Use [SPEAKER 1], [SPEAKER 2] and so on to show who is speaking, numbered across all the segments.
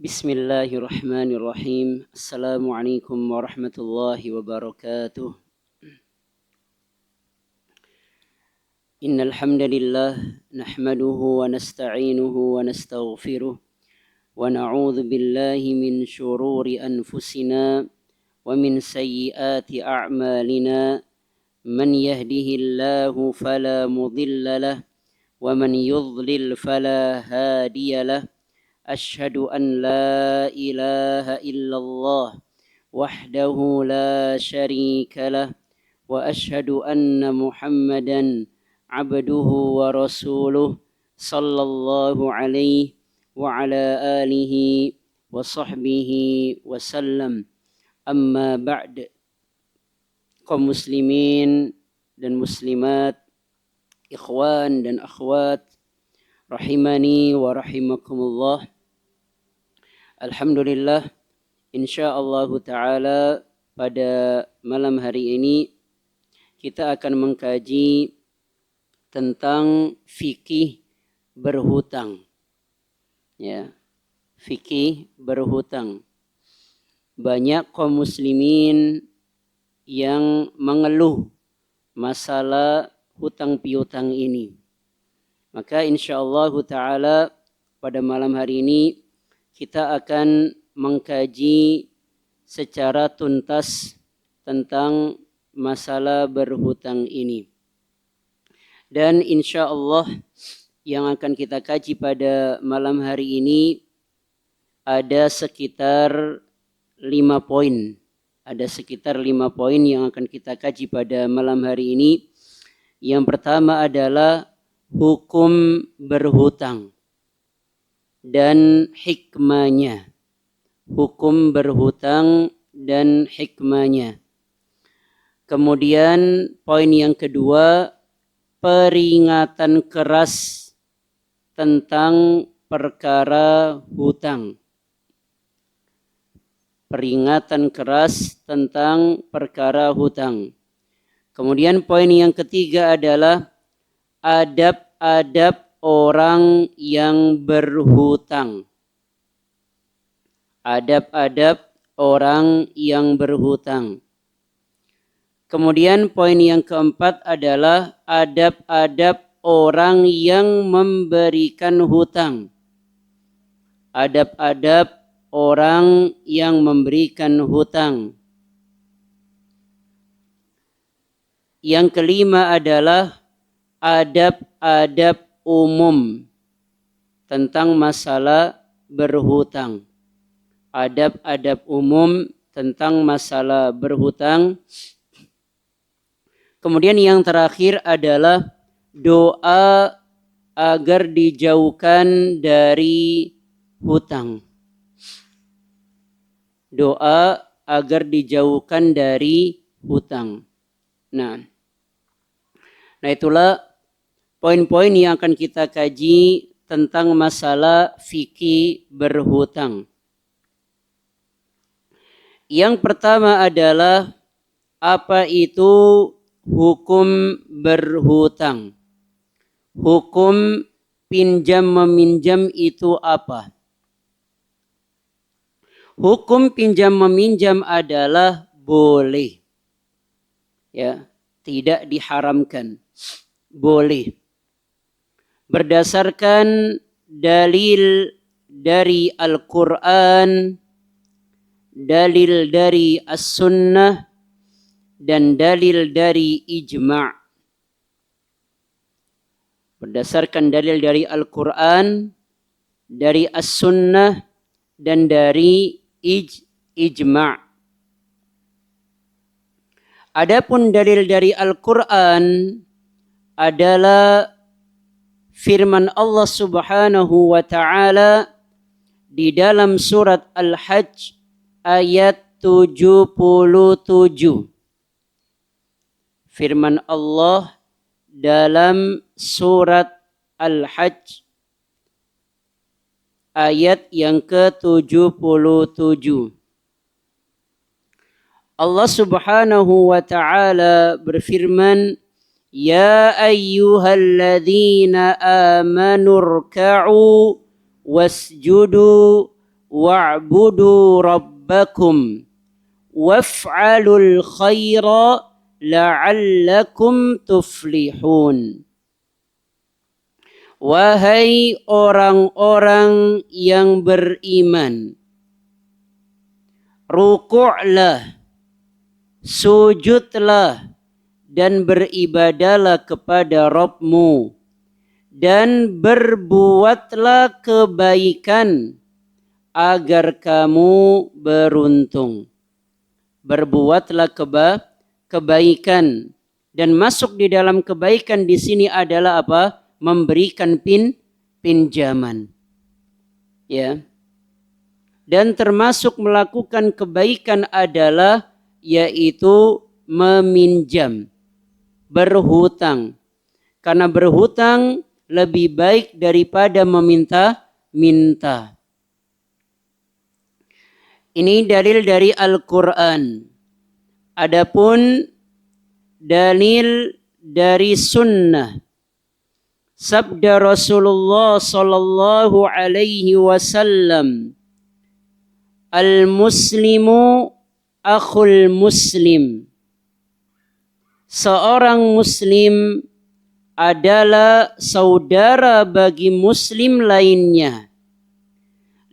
[SPEAKER 1] Bismillahirrahmanirrahim. Assalamualaikum warahmatullahi wabarakatuh. Innal hamdalillah nahmaduhu wa nasta'inuhu wa nastaghfiruh wa na'udzu billahi min shururi anfusina wa min sayyiati a'malina. Man yahdihillahu fala mudilla lahu wa man yudlil fala hadiya lahu. أشهد أن لا إله إلا الله وحده لا شريك له وأشهد أن محمدا عبده ورسوله صلى الله عليه وعلى آله وصحبه وسلم. أما بعد. Kaum muslimin dan muslimat, ikhwan dan akhwat, rahimani wa rahimakumullah. Alhamdulillah, insyaallah ta'ala pada malam hari ini kita akan mengkaji tentang fikih berhutang. Ya, fikih berhutang. Banyak kaum muslimin yang mengeluh masalah hutang piutang ini. Maka insyaallah ta'ala pada malam hari ini kita akan mengkaji secara tuntas tentang masalah berhutang ini. Dan insyaallah yang akan kita kaji pada malam hari ini ada sekitar 5 poin. Ada sekitar 5 poin yang akan kita kaji pada malam hari ini. Yang pertama adalah hukum berhutang dan hikmahnya. Hukum berhutang dan hikmahnya. Kemudian poin yang kedua, peringatan keras tentang perkara hutang. Peringatan keras tentang perkara hutang. Kemudian poin yang ketiga adalah adab-adab orang yang berhutang. Adab-adab orang yang berhutang. Kemudian poin yang keempat adalah adab-adab orang yang memberikan hutang. Adab-adab orang yang memberikan hutang. Yang kelima adalah adab-adab umum tentang masalah berhutang. Adab-adab umum tentang masalah berhutang. Kemudian yang terakhir adalah doa agar dijauhkan dari hutang. Doa agar dijauhkan dari hutang. Nah itulah poin-poin yang akan kita kaji tentang masalah fikih berhutang. Yang pertama adalah apa itu hukum berhutang? Hukum pinjam meminjam itu apa? Hukum pinjam meminjam adalah boleh. Ya, tidak diharamkan. Boleh. Berdasarkan dalil dari Al-Quran, dalil dari As-Sunnah, dan dalil dari Ijma'. Berdasarkan dalil dari Al-Quran, dari As-Sunnah, dan dari Ijma'. Adapun dalil dari Al-Quran adalah firman Allah Subhanahu wa ta'ala di dalam surat Al-Hajj ayat 77. Firman Allah dalam surat Al-Hajj ayat yang ke-77. Allah Subhanahu wa ta'ala berfirman, Ya ayyuhalladzina amanu rka'u wasjudu wa'budu rabbakum waf'alul khaira la'allakum tuflihun. Wahai orang-orang yang beriman, rukuklah, sujudlah, dan beribadalah kepada Rabbmu, dan berbuatlah kebaikan agar kamu beruntung. Berbuatlah kebaikan, dan masuk di dalam kebaikan di sini adalah apa? Memberikan pinjaman. Ya. Dan termasuk melakukan kebaikan adalah yaitu meminjam, berhutang. Karena berhutang lebih baik daripada meminta. Ini dalil dari Al-Quran. Adapun dalil dari sunnah, sabda Rasulullah sallallahu alaihi wasallam, al-muslimu akhul muslim. Seorang muslim adalah saudara bagi muslim lainnya.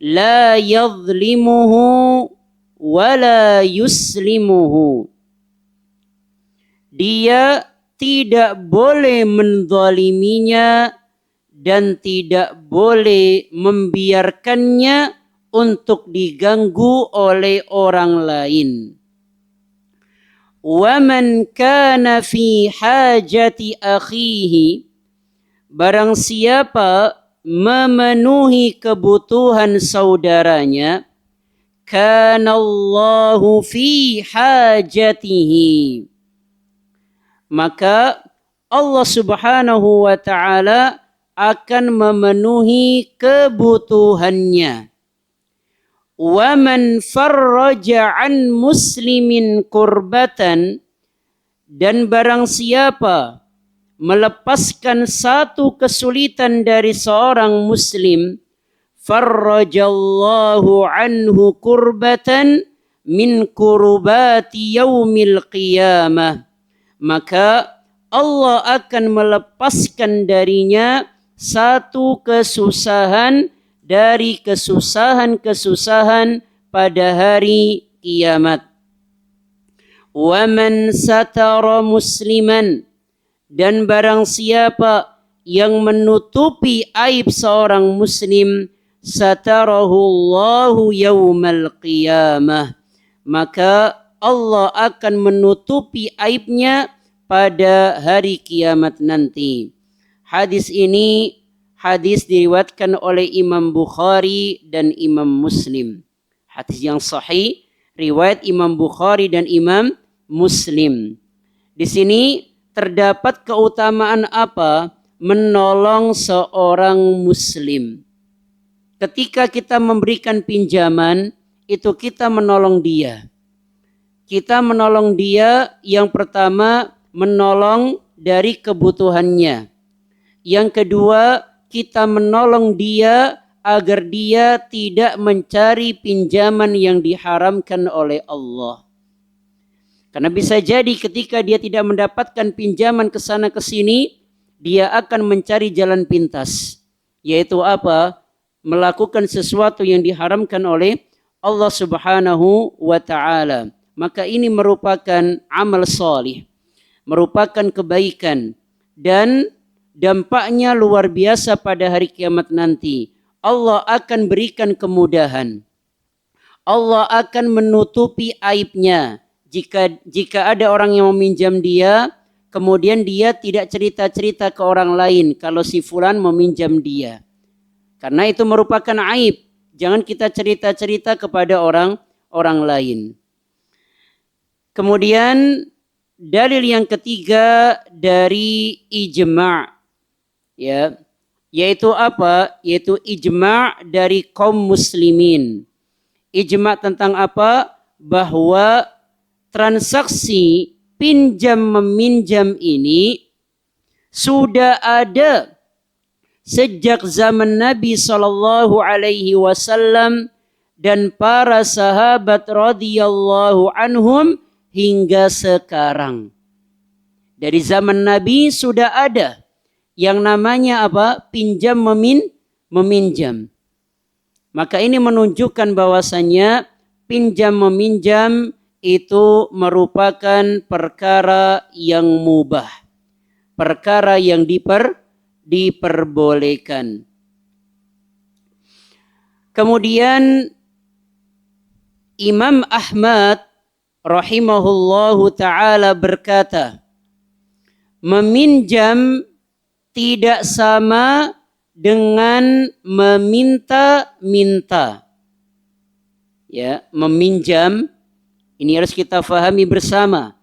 [SPEAKER 1] La yadhlimuhu wa la yuslimuhu. Dia tidak boleh menzaliminya dan tidak boleh membiarkannya untuk diganggu oleh orang lain. Wa man kana fi hajati akhihi, barang siapa memenuhi kebutuhan saudaranya, kana Allahu fi hajatihi, maka Allah Subhanahu wa ta'ala akan memenuhi kebutuhannya. Wa man farraja an muslimin kurbatan, dan barang siapa melepaskan satu kesulitan dari seorang muslim, farrajallahu anhu kurbatan min kurbati yaumil qiyamah, maka Allah akan melepaskan darinya satu kesusahan dari kesusahan-kesusahan pada hari kiamat. Wa man satara musliman, dan barang siapa yang menutupi aib seorang muslim, satarahullahu yaumal qiyamah, maka Allah akan menutupi aibnya pada hari kiamat nanti. Hadis ini hadis diriwayatkan oleh Imam Bukhari dan Imam Muslim. Hadis yang sahih, riwayat Imam Bukhari dan Imam Muslim. Di sini terdapat keutamaan apa? Menolong seorang muslim. Ketika kita memberikan pinjaman, itu kita menolong dia. Kita menolong dia, yang pertama menolong dari kebutuhannya. Yang kedua, kita menolong dia agar dia tidak mencari pinjaman yang diharamkan oleh Allah. Karena bisa jadi ketika dia tidak mendapatkan pinjaman ke sana ke sini, dia akan mencari jalan pintas. Yaitu apa? Melakukan sesuatu yang diharamkan oleh Allah Subhanahu wa ta'ala. Maka ini merupakan amal salih, merupakan kebaikan, dan dampaknya luar biasa pada hari kiamat nanti. Allah akan berikan kemudahan. Allah akan menutupi aibnya. Jika ada orang yang meminjam dia, kemudian dia tidak cerita-cerita ke orang lain kalau si fulan meminjam dia. Karena itu merupakan aib. Jangan kita cerita-cerita kepada orang lain. Kemudian dalil yang ketiga dari ijma', ya, yaitu apa? Yaitu ijma' dari kaum muslimin. Ijma' tentang apa? Bahwa transaksi pinjam meminjam ini sudah ada sejak zaman Nabi Sallallahu Alaihi Wasallam dan para sahabat radhiyallahu anhum hingga sekarang. Dari zaman Nabi sudah ada yang namanya apa? Pinjam meminjam. Maka ini menunjukkan bahwasannya pinjam meminjam itu merupakan perkara yang mubah. Perkara yang diperbolehkan. Kemudian Imam Ahmad rahimahullahu ta'ala berkata, meminjam tidak sama dengan meminta-minta. Ya, meminjam ini harus kita fahami bersama.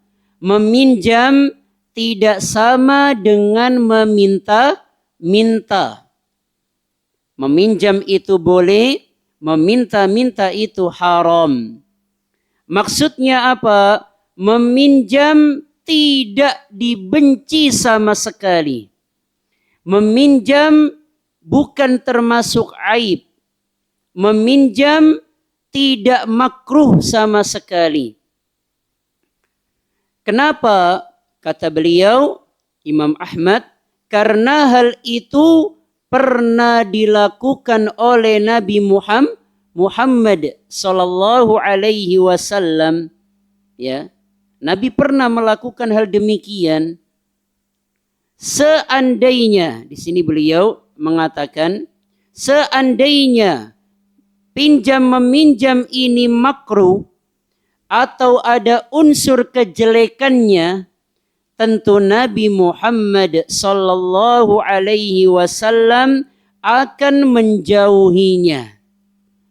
[SPEAKER 1] Meminjam tidak sama dengan meminta-minta. Meminjam itu boleh, meminta-minta itu haram. Maksudnya apa? Meminjam tidak dibenci sama sekali. Meminjam bukan termasuk aib. Meminjam tidak makruh sama sekali. Kenapa? Kata beliau, Imam Ahmad, karena hal itu pernah dilakukan oleh Nabi Muhammad sallallahu alaihi wasallam. Ya, Nabi pernah melakukan hal demikian. Seandainya, di sini beliau mengatakan, seandainya pinjam meminjam ini makruh atau ada unsur kejelekannya, tentu Nabi Muhammad sallallahu alaihi wasallam akan menjauhinya.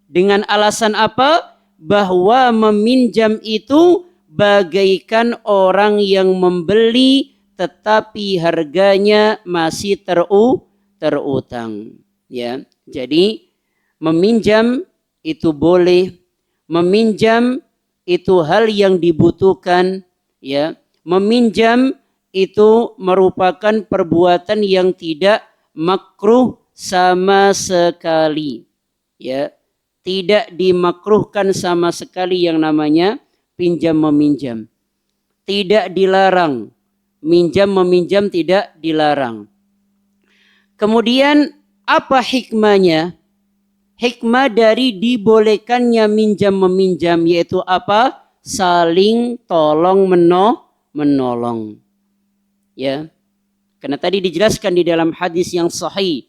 [SPEAKER 1] Dengan alasan apa? Bahwa meminjam itu bagaikan orang yang membeli tetapi harganya masih terutang. Ya, jadi meminjam itu boleh, meminjam itu hal yang dibutuhkan, ya. Meminjam itu merupakan perbuatan yang tidak makruh sama sekali. Ya, tidak dimakruhkan sama sekali yang namanya pinjam meminjam. Tidak dilarang. Minjam meminjam tidak dilarang. Kemudian apa hikmahnya? Hikmah dari dibolehkannya minjam meminjam yaitu apa? Saling tolong menolong. Ya. Karena tadi dijelaskan di dalam hadis yang sahih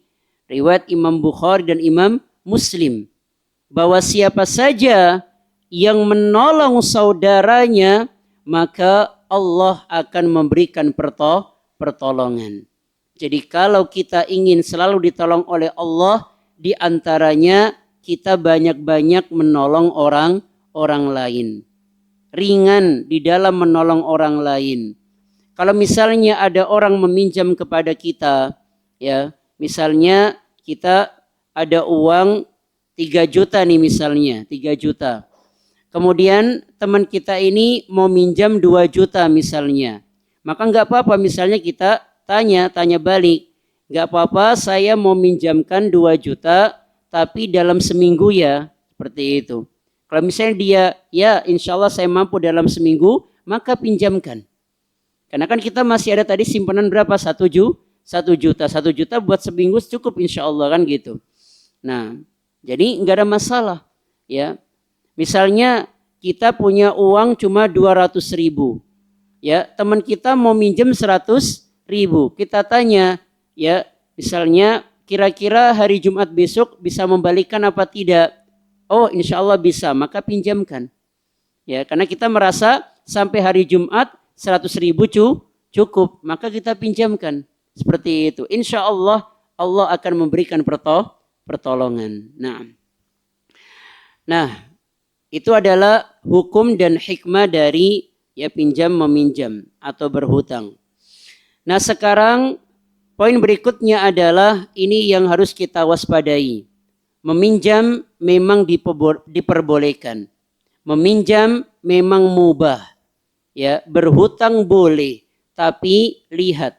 [SPEAKER 1] riwayat Imam Bukhari dan Imam Muslim bahwa siapa saja yang menolong saudaranya maka Allah akan memberikan pertolongan. Jadi kalau kita ingin selalu ditolong oleh Allah, di antaranya kita banyak-banyak menolong orang lain. Ringan di dalam menolong orang lain. Kalau misalnya ada orang meminjam kepada kita, ya, misalnya kita ada uang 3 juta nih misalnya, 3 juta. Kemudian teman kita ini mau minjam 2 juta misalnya. Maka enggak apa-apa misalnya kita tanya balik. Enggak apa-apa saya mau minjamkan 2 juta tapi dalam seminggu ya. Seperti itu. Kalau misalnya dia ya insya Allah saya mampu dalam seminggu maka pinjamkan. Karena kan kita masih ada tadi simpanan berapa? 1 juta. 1 juta buat seminggu cukup insya Allah kan gitu. Nah jadi enggak ada masalah ya. Misalnya kita punya uang cuma 200.000. Ya, teman kita mau minjem 100.000. Kita tanya, ya, misalnya kira-kira hari Jumat besok bisa membalikan apa tidak? Oh, insya Allah bisa, maka pinjamkan. Ya, karena kita merasa sampai hari Jumat 100.000 cukup, maka kita pinjamkan. Seperti itu. Insya Allah Allah akan memberikan pertolongan. Nah, itu adalah hukum dan hikmah dari ya pinjam meminjam atau berhutang. Nah sekarang poin berikutnya adalah ini yang harus kita waspadai. Meminjam memang diperbolehkan. Meminjam memang mubah. Ya, berhutang boleh, tapi lihat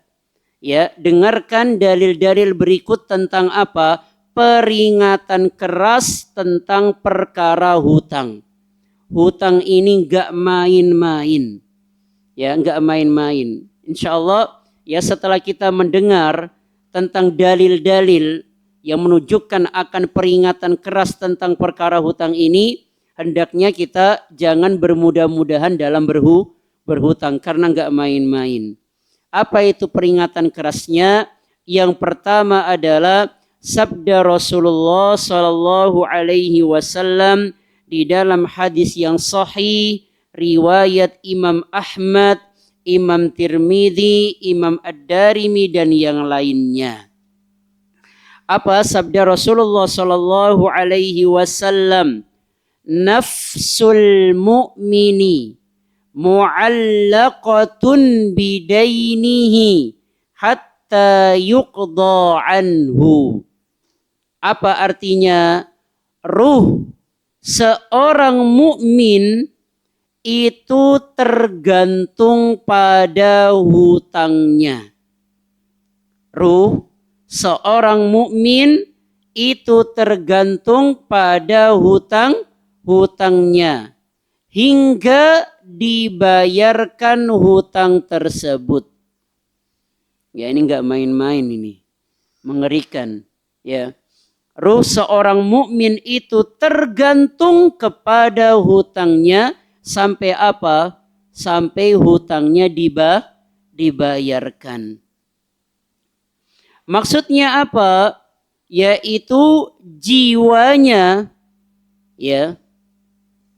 [SPEAKER 1] ya, dengarkan dalil-dalil berikut tentang apa? peringatan keras tentang perkara hutang. Hutang ini nggak main-main, ya nggak main-main. Insya Allah ya setelah kita mendengar tentang dalil-dalil yang menunjukkan akan peringatan keras tentang perkara hutang ini, hendaknya kita jangan bermudah-mudahan dalam berhutang karena nggak main-main. Apa itu peringatan kerasnya? Yang pertama adalah sabda Rasulullah Sallallahu Alaihi Wasallam di dalam hadis yang sahih riwayat Imam Ahmad, Imam Tirmidzi, Imam Ad-Darimi dan yang lainnya. Apa sabda Rasulullah Sallallahu Alaihi Wasallam? Nafsul mu'mini mu'allaqatun bidainihi hatta yuqda anhu. Apa artinya? Ruh seorang mukmin itu tergantung pada hutangnya. Ruh seorang mukmin itu tergantung pada hutangnya hingga dibayarkan hutang tersebut. Ya ini nggak main-main ini, mengerikan. Ya, ruh seorang mukmin itu tergantung kepada hutangnya sampai apa? Sampai hutangnya dibayarkan. Maksudnya apa? Yaitu jiwanya, ya,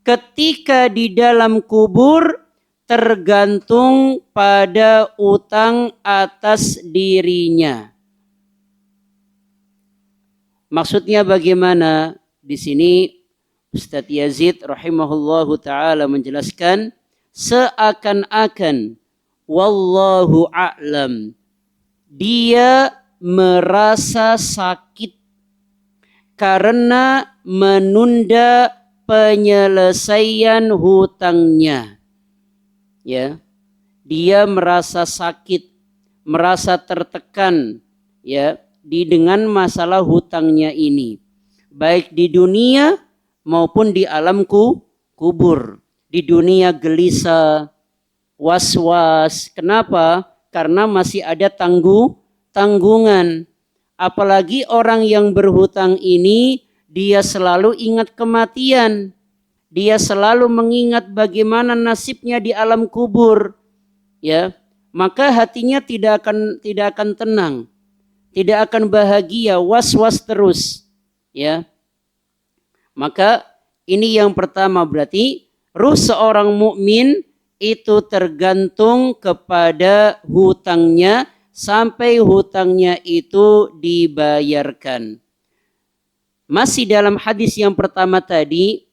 [SPEAKER 1] ketika di dalam kubur tergantung pada utang atas dirinya. Maksudnya bagaimana? Di sini Ustadz Yazid rahimahullahu ta'ala menjelaskan seakan-akan wallahu a'lam dia merasa sakit karena menunda penyelesaian hutangnya. Ya, dia merasa sakit, merasa tertekan, ya, dengan masalah hutangnya ini, baik di dunia maupun di alam kubur. Di dunia gelisah, was-was. Kenapa? Karena masih ada tanggungan. Apalagi orang yang berhutang ini, dia selalu ingat kematian. Dia selalu mengingat bagaimana nasibnya di alam kubur. Ya, maka hatinya tidak akan tenang, tidak akan bahagia, was-was terus. Ya, maka ini yang pertama, berarti ruh seorang mukmin itu tergantung kepada hutangnya sampai hutangnya itu dibayarkan. Masih dalam hadis yang pertama tadi,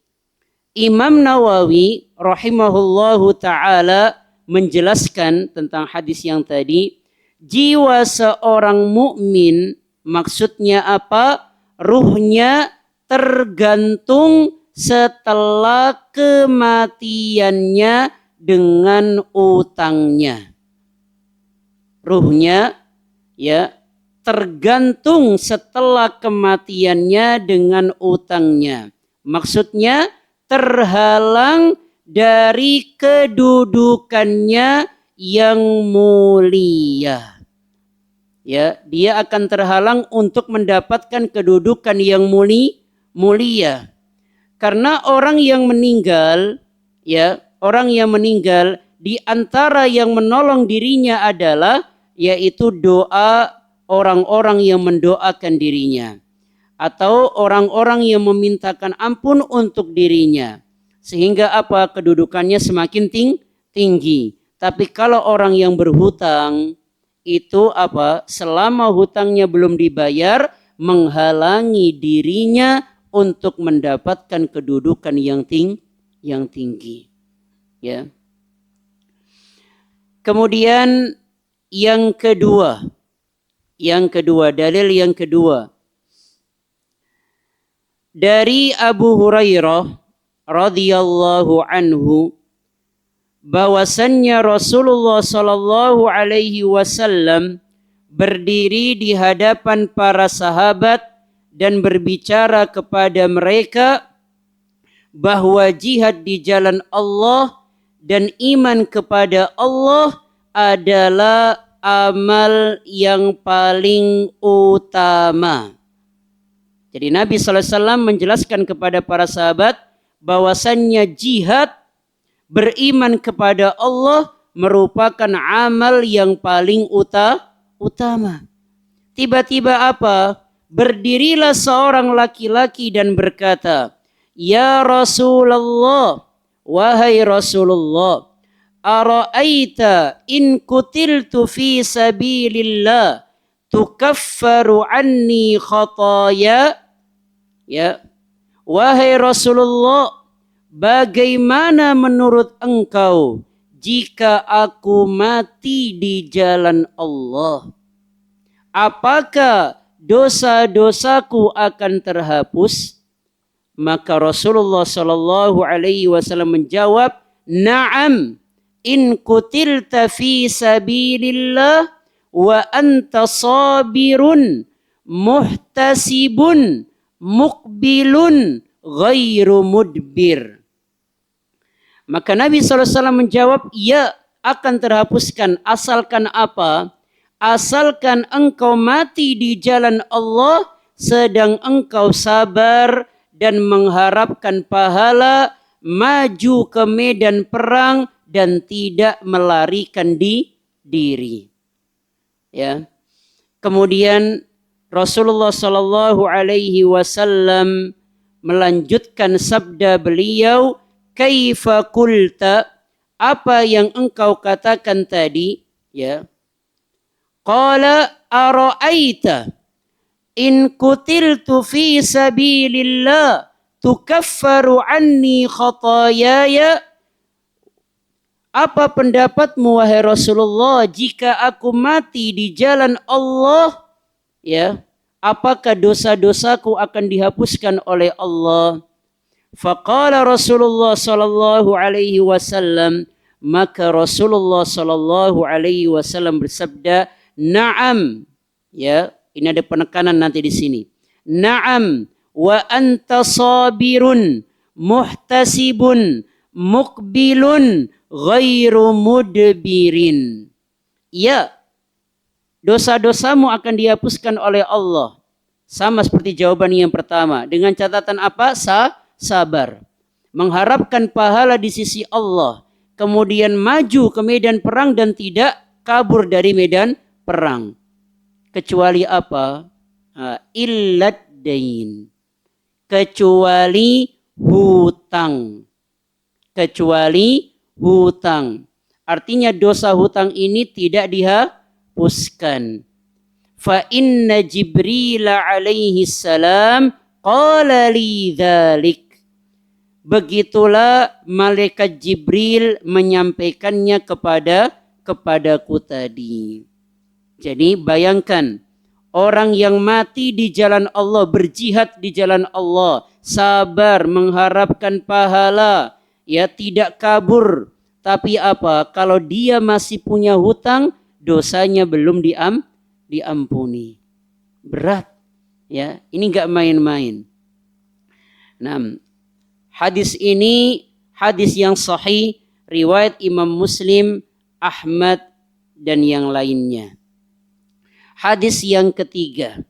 [SPEAKER 1] Imam Nawawi rahimahullahu ta'ala menjelaskan tentang hadis yang tadi, jiwa seorang mukmin maksudnya apa? Ruhnya tergantung setelah kematiannya dengan utangnya. Ruhnya ya tergantung setelah kematiannya dengan utangnya. Maksudnya terhalang dari kedudukannya yang mulia. Ya, dia akan terhalang untuk mendapatkan kedudukan yang mulia. Karena orang yang meninggal, ya, orang yang meninggal di antara yang menolong dirinya adalah yaitu doa orang-orang yang mendoakan dirinya atau orang-orang yang memintakan ampun untuk dirinya, sehingga apa? Kedudukannya semakin tinggi. Tapi kalau orang yang berhutang itu apa? Selama hutangnya belum dibayar, menghalangi dirinya untuk mendapatkan kedudukan yang tinggi. Ya. Kemudian yang kedua, dalil yang kedua dari Abu Hurairah radhiyallahu anhu, bahwasannya Rasulullah sallallahu alaihi wasallam berdiri di hadapan para sahabat dan berbicara kepada mereka bahwa jihad di jalan Allah dan iman kepada Allah adalah amal yang paling utama. Jadi Nabi SAW menjelaskan kepada para sahabat bahwasannya jihad beriman kepada Allah merupakan amal yang paling utama. Tiba-tiba apa? Berdirilah seorang laki-laki dan berkata, "Ya Rasulullah, wahai Rasulullah, ara'aita in kutiltu fi sabilillah tukaffaru anni khataya?" Ya, wahai Rasulullah, bagaimana menurut engkau jika aku mati di jalan Allah? Apakah dosa-dosaku akan terhapus? Maka Rasulullah Shallallahu Alaihi Wasallam menjawab, "Na'am, in kutilta fi sabilillah wa anta sabirun muhtasibun muqbilun ghairu mudbir." Maka Nabi SAW menjawab, ya, akan terhapuskan. Asalkan apa? Asalkan engkau mati di jalan Allah sedang engkau sabar dan mengharapkan pahala, maju ke medan perang dan tidak melarikan diri. Ya. Kemudian Rasulullah Shallallahu Alaihi Wasallam melanjutkan sabda beliau, "Kaifa qulta?" Apa yang engkau katakan tadi? Ya. Qala ara'aita in kutiltu fi sabilillah tukaffaru anni khatayaya? Apa pendapatmu wahai Rasulullah jika aku mati di jalan Allah, ya, apakah dosa-dosaku akan dihapuskan oleh Allah? Faqala Rasulullah sallallahu alaihi wasallam, maka Rasulullah sallallahu alaihi wasallam bersabda, "Na'am." Ya, ini ada penekanan nanti di sini. "Na'am wa anta sabirun muhtasibun muqbilun ghairu mudbirin." Ya, dosa-dosamu akan dihapuskan oleh Allah. Sama seperti jawaban yang pertama. Dengan catatan apa? Sabar. Mengharapkan pahala di sisi Allah. Kemudian maju ke medan perang dan tidak kabur dari medan perang. Kecuali apa? Illat dain. Kecuali hutang. Kecuali hutang. Artinya dosa hutang ini tidak dihapuskan. Fa inna Jibril alaihi salam qala li dzalik. Begitulah malaikat Jibril menyampaikannya kepadaku tadi. Jadi bayangkan, orang yang mati di jalan Allah, berjihad di jalan Allah, sabar mengharapkan pahala, ya, tidak kabur. Tapi apa? Kalau dia masih punya hutang, dosanya belum diampuni. Berat, ya. Ini enggak main-main. Nah, hadis ini hadis yang sahih, riwayat Imam Muslim, Ahmad dan yang lainnya. Hadis yang ketiga,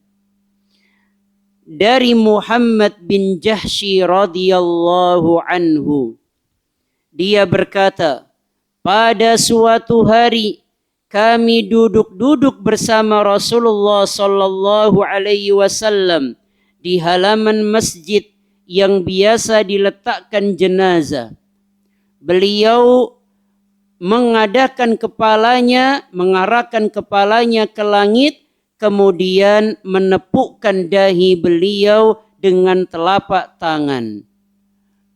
[SPEAKER 1] dari Muhammad bin Jahsy radhiyallahu anhu. Dia berkata, pada suatu hari kami duduk-duduk bersama Rasulullah sallallahu alaihi wasallam di halaman masjid yang biasa diletakkan jenazah. Beliau mengarahkan kepalanya ke langit, kemudian menepukkan dahi beliau dengan telapak tangan.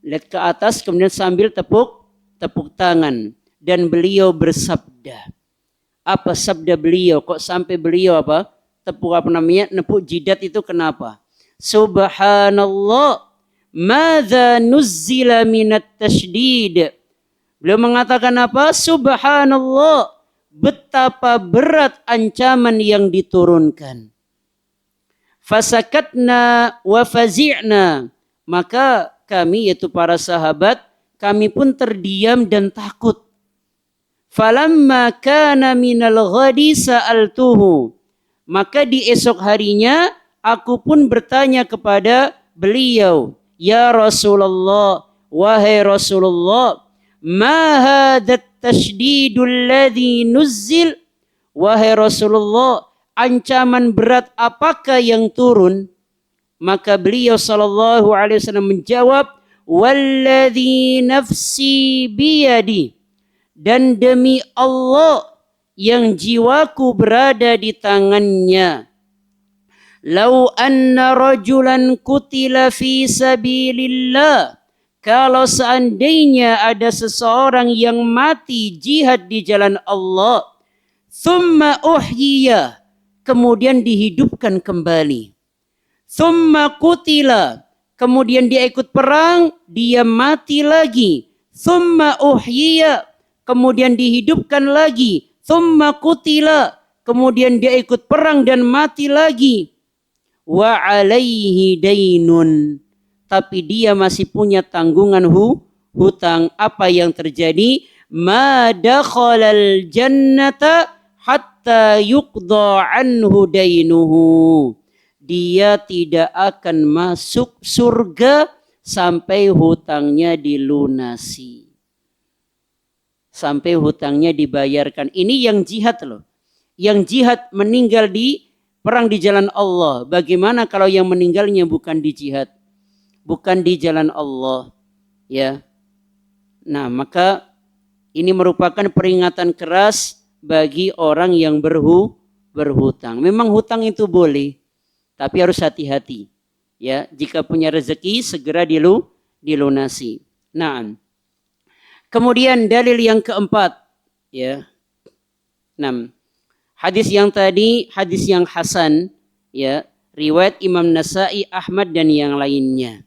[SPEAKER 1] Lihat ke atas, kemudian sambil tepuk tangan. Dan beliau bersabda. Apa sabda beliau? Kok sampai beliau apa? Nepuk jidat itu kenapa? Subhanallah, madza nuzzila minat tasydid. Beliau mengatakan apa? Subhanallah, betapa berat ancaman yang diturunkan. Fasakatna wa fazi'na. Maka kami, yaitu para sahabat, kami pun terdiam dan takut. Falamma kana minal ghadi sa'altuhu. Maka di esok harinya aku pun bertanya kepada beliau, ya Rasulullah, wahai Rasulullah, ma hadat tasydidul ladzi nuzzil. Wahai Rasulullah, ancaman berat apakah yang turun? Maka beliau sallallahu alaihi wasallam menjawab, walladzi nafsi biyadi, dan demi Allah yang jiwaku berada di tangannya, lau anna rajulan kutila fi sabilillah, kalau seandainya ada seseorang yang mati jihad di jalan Allah, thumma uhyiya, kemudian dihidupkan kembali, thumma kutila, kemudian dia ikut perang, dia mati lagi, thumma uhyiya, kemudian dihidupkan lagi, thumma kutila, kemudian dia ikut perang dan mati lagi, wa alaihi dainun, tapi dia masih punya tanggungan hutang. Apa yang terjadi? Ma dakhalal jannata hatta yuqda anhu dainuhu, dia tidak akan masuk surga sampai hutangnya dilunasi, sampai hutangnya dibayarkan. Ini yang jihad loh. Yang jihad meninggal di perang di jalan Allah. Bagaimana kalau yang meninggalnya bukan di jihad, bukan di jalan Allah, ya. Nah, maka ini merupakan peringatan keras bagi orang yang berhutang. Memang hutang itu boleh, tapi harus hati-hati. Ya, jika punya rezeki segera dilunasi. Nah, kemudian dalil yang keempat, ya. 6. Hadis yang tadi hadis yang hasan, ya, riwayat Imam Nasa'i, Ahmad dan yang lainnya.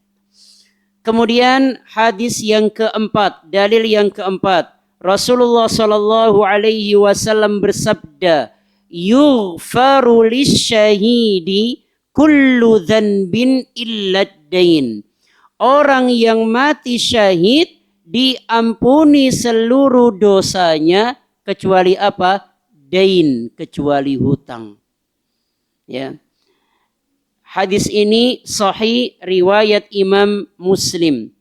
[SPEAKER 1] Kemudian hadis yang keempat, dalil yang keempat, Rasulullah sallallahu alaihi wasallam bersabda, yughfaru lisyahidi kullu dzanbin illa dain. Orang yang mati syahid diampuni seluruh dosanya kecuali apa? Dain, kecuali hutang. Ya. Hadis ini sahih riwayat Imam Muslim.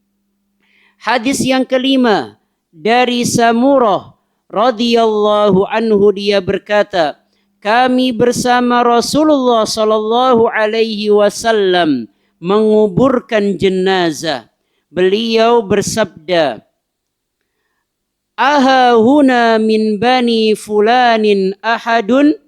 [SPEAKER 1] Hadis yang kelima dari Samurah radhiyallahu anhu, dia berkata, kami bersama Rasulullah sallallahu alaihi wasallam menguburkan jenazah. Beliau bersabda, ahahuna min bani fulanin ahadun,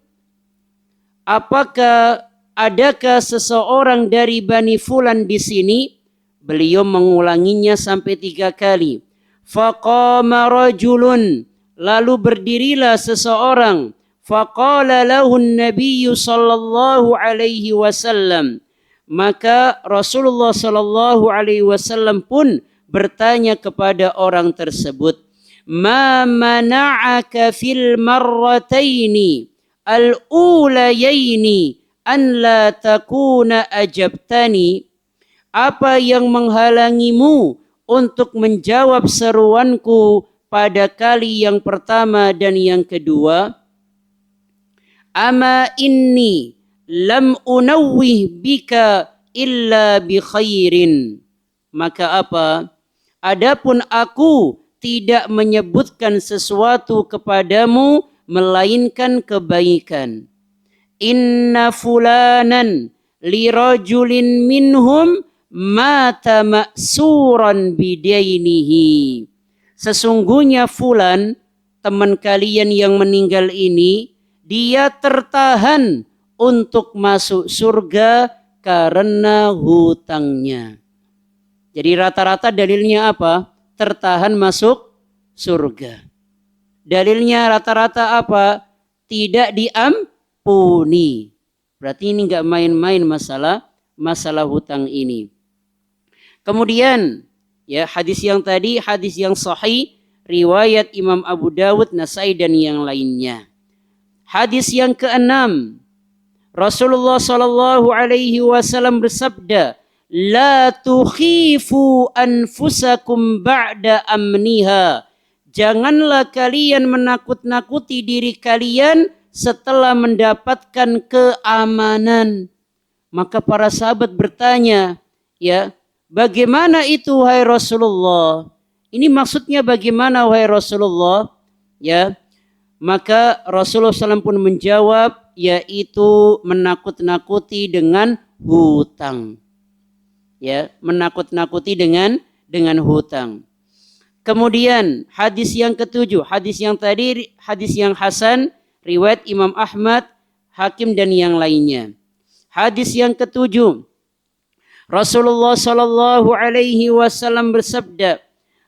[SPEAKER 1] apakah adakah seseorang dari bani fulan di sini? Beliau mengulanginya sampai 3 kali. Faqama rajulun, lalu berdirilah seseorang. Faqala lahu an-nabiy sallallahu alaihi wasallam, maka Rasulullah sallallahu alaihi wasallam pun bertanya kepada orang tersebut, ma mana'aka fil marrataini al-ulayaini an la takuna ajabtani, apa yang menghalangimu untuk menjawab seruanku pada kali yang pertama dan yang kedua? Ama inni lam unawwih bika illa bi khairin, maka apa? Adapun aku tidak menyebutkan sesuatu kepadamu melainkan kebaikan. Inna fulanan lirajulin minhum mata ma'suran bidainihi. Sesungguhnya fulan, teman kalian yang meninggal ini, dia tertahan untuk masuk surga karena hutangnya. Jadi rata-rata dalilnya apa? Tertahan masuk surga. Dalilnya rata-rata apa? Tidak diampuni. Berarti ini enggak main-main masalah hutang ini. Kemudian ya, hadis yang tadi hadis yang sahih riwayat Imam Abu Dawud, Nasai dan yang lainnya. Hadis yang keenam, Rasulullah Shallallahu Alaihi Wasallam bersabda, "La tukhifu anfusakum ba'da amniha." Janganlah kalian menakut-nakuti diri kalian setelah mendapatkan keamanan. Maka para sahabat bertanya, ya, bagaimana itu wahai Rasulullah? Ini maksudnya bagaimana wahai Rasulullah? Ya, maka Rasulullah SAW pun menjawab, yaitu menakut-nakuti dengan hutang. Ya, menakut-nakuti dengan hutang. Kemudian hadis yang ketujuh, hadis yang tadi hadis yang hasan, riwayat Imam Ahmad, Hakim dan yang lainnya. Hadis yang ketujuh, Rasulullah Shallallahu Alaihi Wasallam bersabda,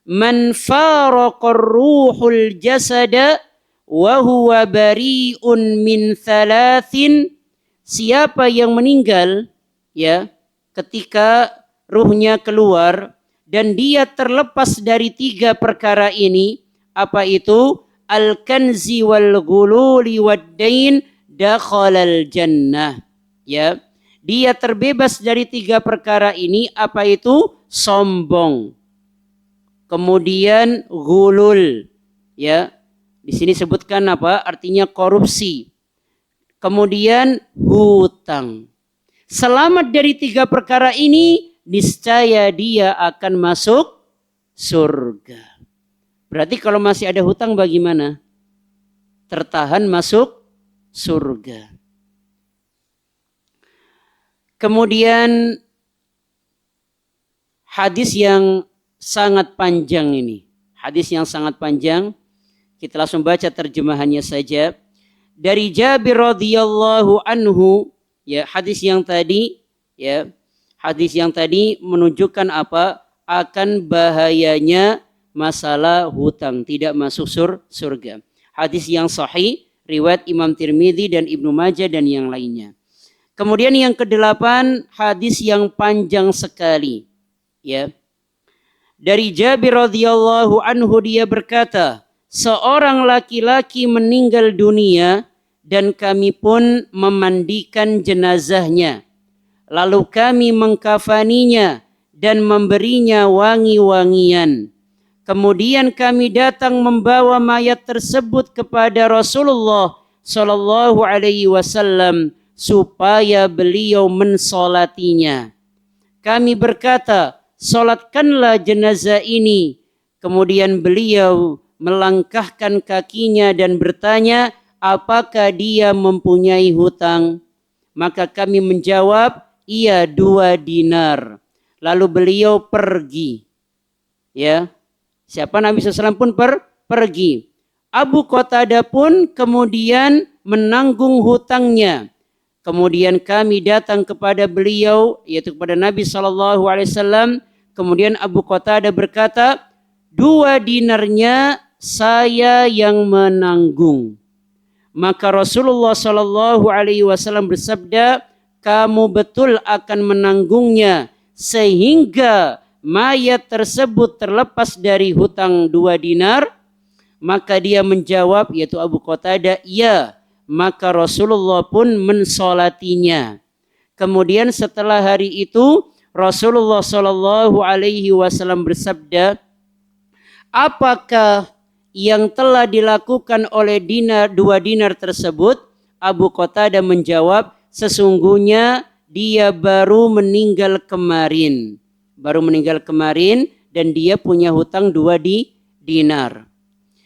[SPEAKER 1] "Man faraqar ruhul jasada wa huwa bari'un min thalathin." Siapa yang meninggal, ya, ketika ruhnya keluar dan dia terlepas dari 3 perkara ini, apa itu? Al-kanzi wal ghululi wad dain dakhalal jannah. Ya, dia terbebas dari 3 perkara ini, apa itu? Sombong. Kemudian ghulul, ya. Di sini sebutkan apa? Artinya korupsi. Kemudian hutang. Selamat dari 3 perkara ini, niscaya dia akan masuk surga. Berarti kalau masih ada hutang bagaimana? Tertahan masuk surga. Kemudian hadis yang sangat panjang ini. Hadis yang sangat panjang. Kita langsung baca terjemahannya saja. Dari Jabir radhiyallahu anhu, ya, hadis yang tadi, ya, hadis yang tadi menunjukkan apa? Akan bahayanya masalah hutang, tidak masuk surga. Hadis yang sahih, riwayat Imam Tirmidzi dan Ibnu Majah dan yang lainnya. Kemudian yang ke-8, hadis yang panjang sekali, ya. Dari Jabir radhiyallahu anhu, dia berkata, seorang laki-laki meninggal dunia dan kami pun memandikan jenazahnya. Lalu kami mengkafaninya dan memberinya wangi-wangian. Kemudian kami datang membawa mayat tersebut kepada Rasulullah Shallallahu Alaihi Wasallam supaya beliau mensolatinya. Kami berkata, solatkanlah jenazah ini. Kemudian beliau melangkahkan kakinya dan bertanya, apakah dia mempunyai hutang? Maka kami menjawab, iya 2 dinar. Lalu beliau pergi. Ya, siapa Nabi SAW pun pergi. Abu Qatadah pun kemudian menanggung hutangnya. Kemudian kami datang kepada beliau, yaitu kepada Nabi SAW. Kemudian Abu Qatadah berkata, 2 dinarnya saya yang menanggung. Maka Rasulullah SAW bersabda, kamu betul akan menanggungnya sehingga mayat tersebut terlepas dari hutang 2 dinar. Maka dia menjawab, yaitu Abu Qatadah, iya. Maka Rasulullah pun mensolatinya. Kemudian setelah hari itu Rasulullah SAW bersabda, apakah yang telah dilakukan oleh 2 dinar tersebut? Abu Qatadah menjawab, sesungguhnya dia baru meninggal kemarin. Dan dia punya hutang 2 dinar.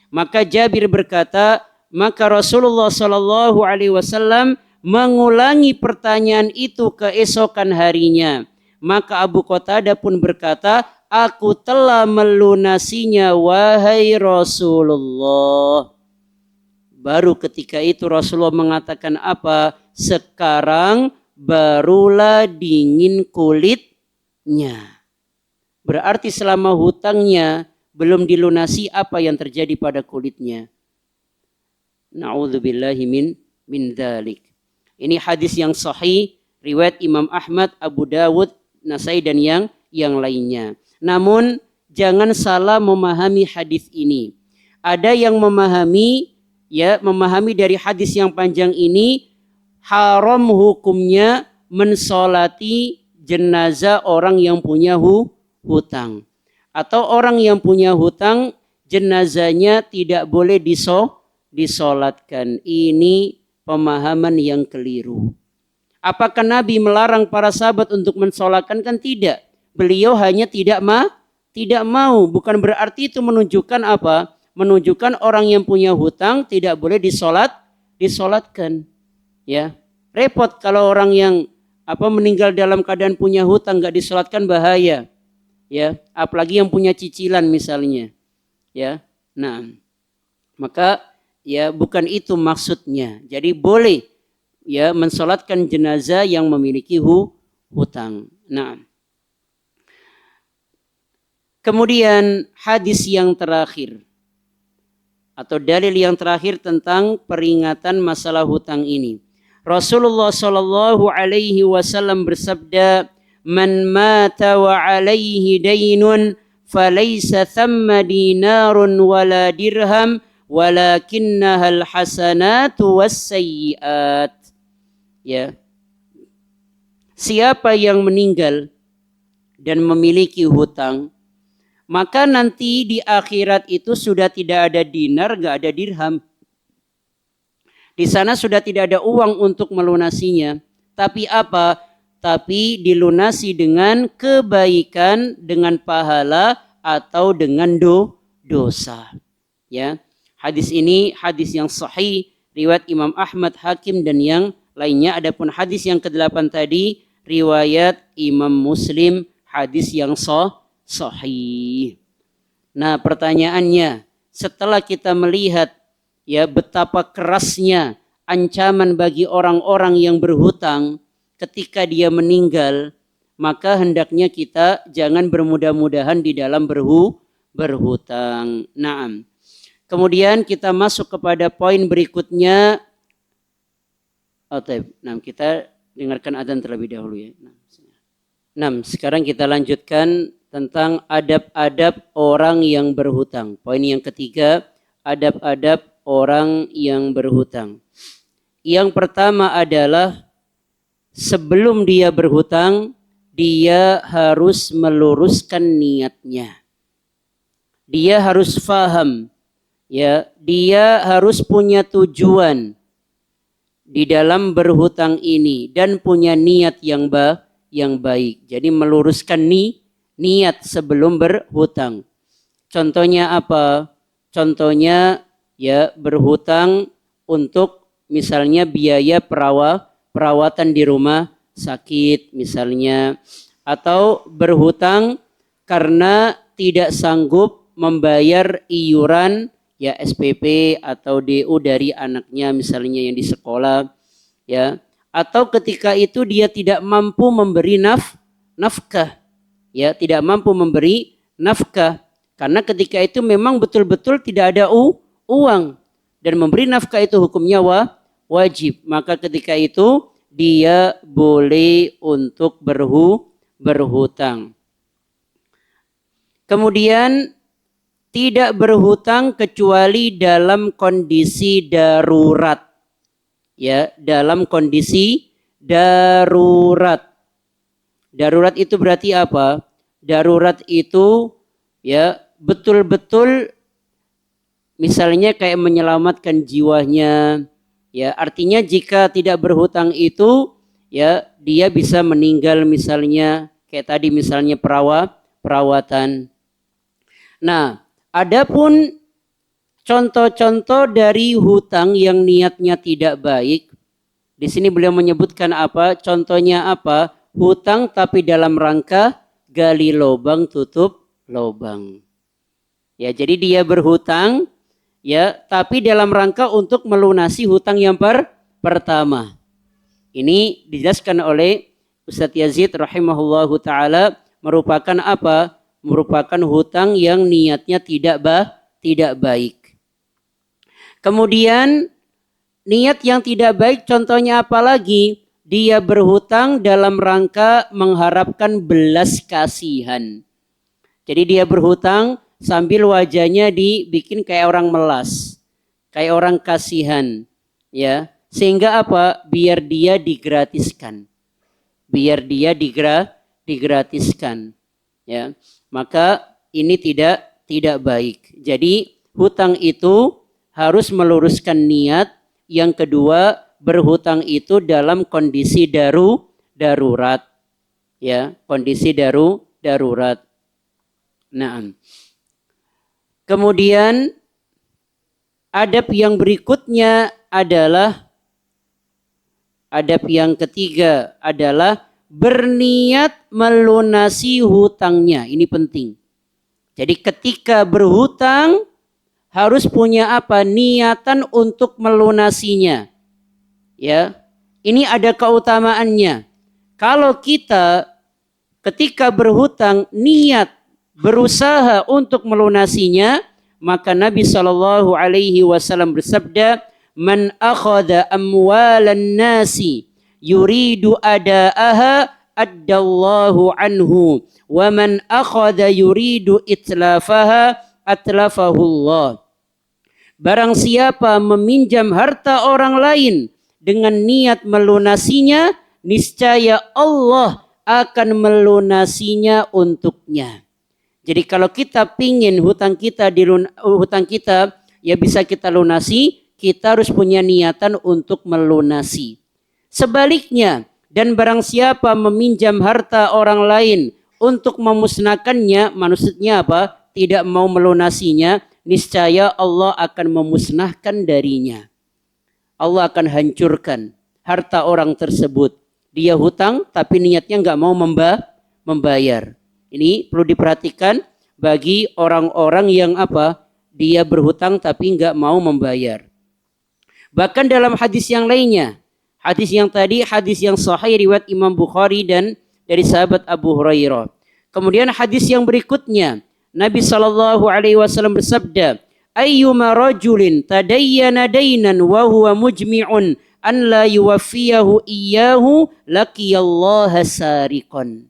[SPEAKER 1] Maka Jabir berkata, maka Rasulullah SAW mengulangi pertanyaan itu keesokan harinya. Maka Abu Qatadah pun berkata, aku telah melunasinya wahai Rasulullah. Baru ketika itu Rasulullah mengatakan apa? Sekarang barulah dingin kulitnya. Berarti selama hutangnya belum dilunasi, apa yang terjadi pada kulitnya? Na'udzubillahi min dzalik. Ini hadis yang sahih, riwayat Imam Ahmad, Abu Dawud, Nasai dan yang lainnya. Namun jangan salah memahami hadis ini. Ada yang memahami dari hadis yang panjang ini, haram hukumnya mensolati jenazah orang yang punya hutang. Atau orang yang punya hutang, jenazahnya tidak boleh disolatkan. Ini pemahaman yang keliru. Apakah Nabi melarang para sahabat untuk mensolatkan? Kan tidak. Beliau hanya tidak mau. Bukan berarti itu menunjukkan apa? Menunjukkan orang yang punya hutang tidak boleh disolatkan. Ya, repot kalau orang yang meninggal dalam keadaan punya hutang nggak disolatkan, bahaya. Ya, apalagi yang punya cicilan misalnya. Ya, nah, maka ya bukan itu maksudnya. Jadi boleh ya mensolatkan jenazah yang memiliki hutang. Nah, kemudian hadis yang terakhir atau dalil yang terakhir tentang peringatan masalah hutang ini. Rasulullah Shallallahu Alaihi Wasallam bersabda, "Man mata wa alaihi dainun, falaysa thamma dinarun wala dirham, walakinnahal hasanatu wassayyiat." Ya, siapa yang meninggal dan memiliki hutang, maka nanti di akhirat itu sudah tidak ada dinar, gak ada dirham. Di sana sudah tidak ada uang untuk melunasinya. Tapi apa? Tapi dilunasi dengan kebaikan, dengan pahala atau dengan dosa. Ya, hadis ini hadis yang sahih, riwayat Imam Ahmad, Hakim dan yang lainnya. Adapun hadis yang ke-8 tadi riwayat Imam Muslim, hadis yang sahih. Nah, pertanyaannya, setelah kita melihat ya betapa kerasnya ancaman bagi orang-orang yang berhutang ketika dia meninggal, maka hendaknya kita jangan bermudah-mudahan di dalam berhutang. Naam. Kemudian kita masuk kepada poin berikutnya. Nah, kita dengarkan adzan terlebih dahulu ya. Nah, sekarang kita lanjutkan tentang adab-adab orang yang berhutang. Poin yang ketiga, adab-adab orang yang berhutang. Yang pertama adalah sebelum dia berhutang, dia harus meluruskan niatnya. Dia harus faham, ya, dia harus punya tujuan di dalam berhutang ini dan punya niat yang baik. Jadi meluruskan niat sebelum berhutang. Contohnya apa? Contohnya ya berhutang untuk misalnya biaya perawatan di rumah sakit misalnya, atau berhutang karena tidak sanggup membayar iuran ya SPP atau DU dari anaknya misalnya yang di sekolah, ya, atau ketika itu dia tidak mampu memberi nafkah, ya, tidak mampu memberi nafkah karena ketika itu memang betul-betul tidak ada uang dan memberi nafkah itu hukumnya wajib, maka ketika itu dia boleh untuk berhutang. Kemudian tidak berhutang kecuali dalam kondisi darurat. Ya, dalam kondisi darurat. Darurat itu berarti apa? Darurat itu ya betul-betul misalnya kayak menyelamatkan jiwanya. Ya, artinya jika tidak berhutang itu ya dia bisa meninggal misalnya kayak tadi misalnya perawatan. Nah, adapun contoh-contoh dari hutang yang niatnya tidak baik, di sini beliau menyebutkan apa? Contohnya apa? Hutang tapi dalam rangka gali lubang tutup lubang. Ya, jadi dia berhutang ya, tapi dalam rangka untuk melunasi hutang yang pertama. Ini dijelaskan oleh Ustadz Yazid rahimahullahu taala merupakan apa? Merupakan hutang yang niatnya tidak baik. Kemudian niat yang tidak baik contohnya apa lagi? Dia berhutang dalam rangka mengharapkan belas kasihan. Jadi dia berhutang sambil wajahnya dibikin kayak orang melas, kayak orang kasihan, ya, Sehingga apa? Biar dia digratiskan. Biar dia digratiskan. Ya. Maka ini tidak baik. Jadi hutang itu harus meluruskan niat. Yang kedua, berhutang itu dalam kondisi darurat. Ya, kondisi darurat. Nah, kemudian adab yang berikutnya adalah adab yang ketiga adalah berniat melunasi hutangnya. Ini penting. Jadi ketika berhutang harus punya apa? Niatan untuk melunasinya. Ya. Ini ada keutamaannya. Kalau kita ketika berhutang niat berusaha untuk melunasinya, maka Nabi Shallallahu Alaihi Wasallam bersabda, "Man akhadha amwalan nasi yuridu adaaha addallahu anhu, wa man akhadha yuridu itlafaha atlafahullah." Barang siapa meminjam harta orang lain dengan niat melunasinya, niscaya Allah akan melunasinya untuknya. Jadi kalau kita pingin hutang kita ya bisa kita lunasi, kita harus punya niatan untuk melunasi. Sebaliknya, dan barang siapa meminjam harta orang lain untuk memusnahkannya, maksudnya apa? Tidak mau melunasinya, niscaya Allah akan memusnahkan darinya. Allah akan hancurkan harta orang tersebut. Dia hutang tapi niatnya nggak mau membayar. Ini perlu diperhatikan bagi orang-orang yang apa? Dia berhutang tapi nggak mau membayar. Bahkan dalam hadis yang lainnya, hadis yang tadi hadis yang sahih riwayat Imam Bukhari dan dari sahabat Abu Hurairah. Kemudian hadis yang berikutnya, Nabi Shallallahu Alaihi Wasallam bersabda, "Ayyuma rajulin tadayyana dainan wa huwa mujmi'un an la yuwaffiyahu iyyahu laqiyallaha sariqan."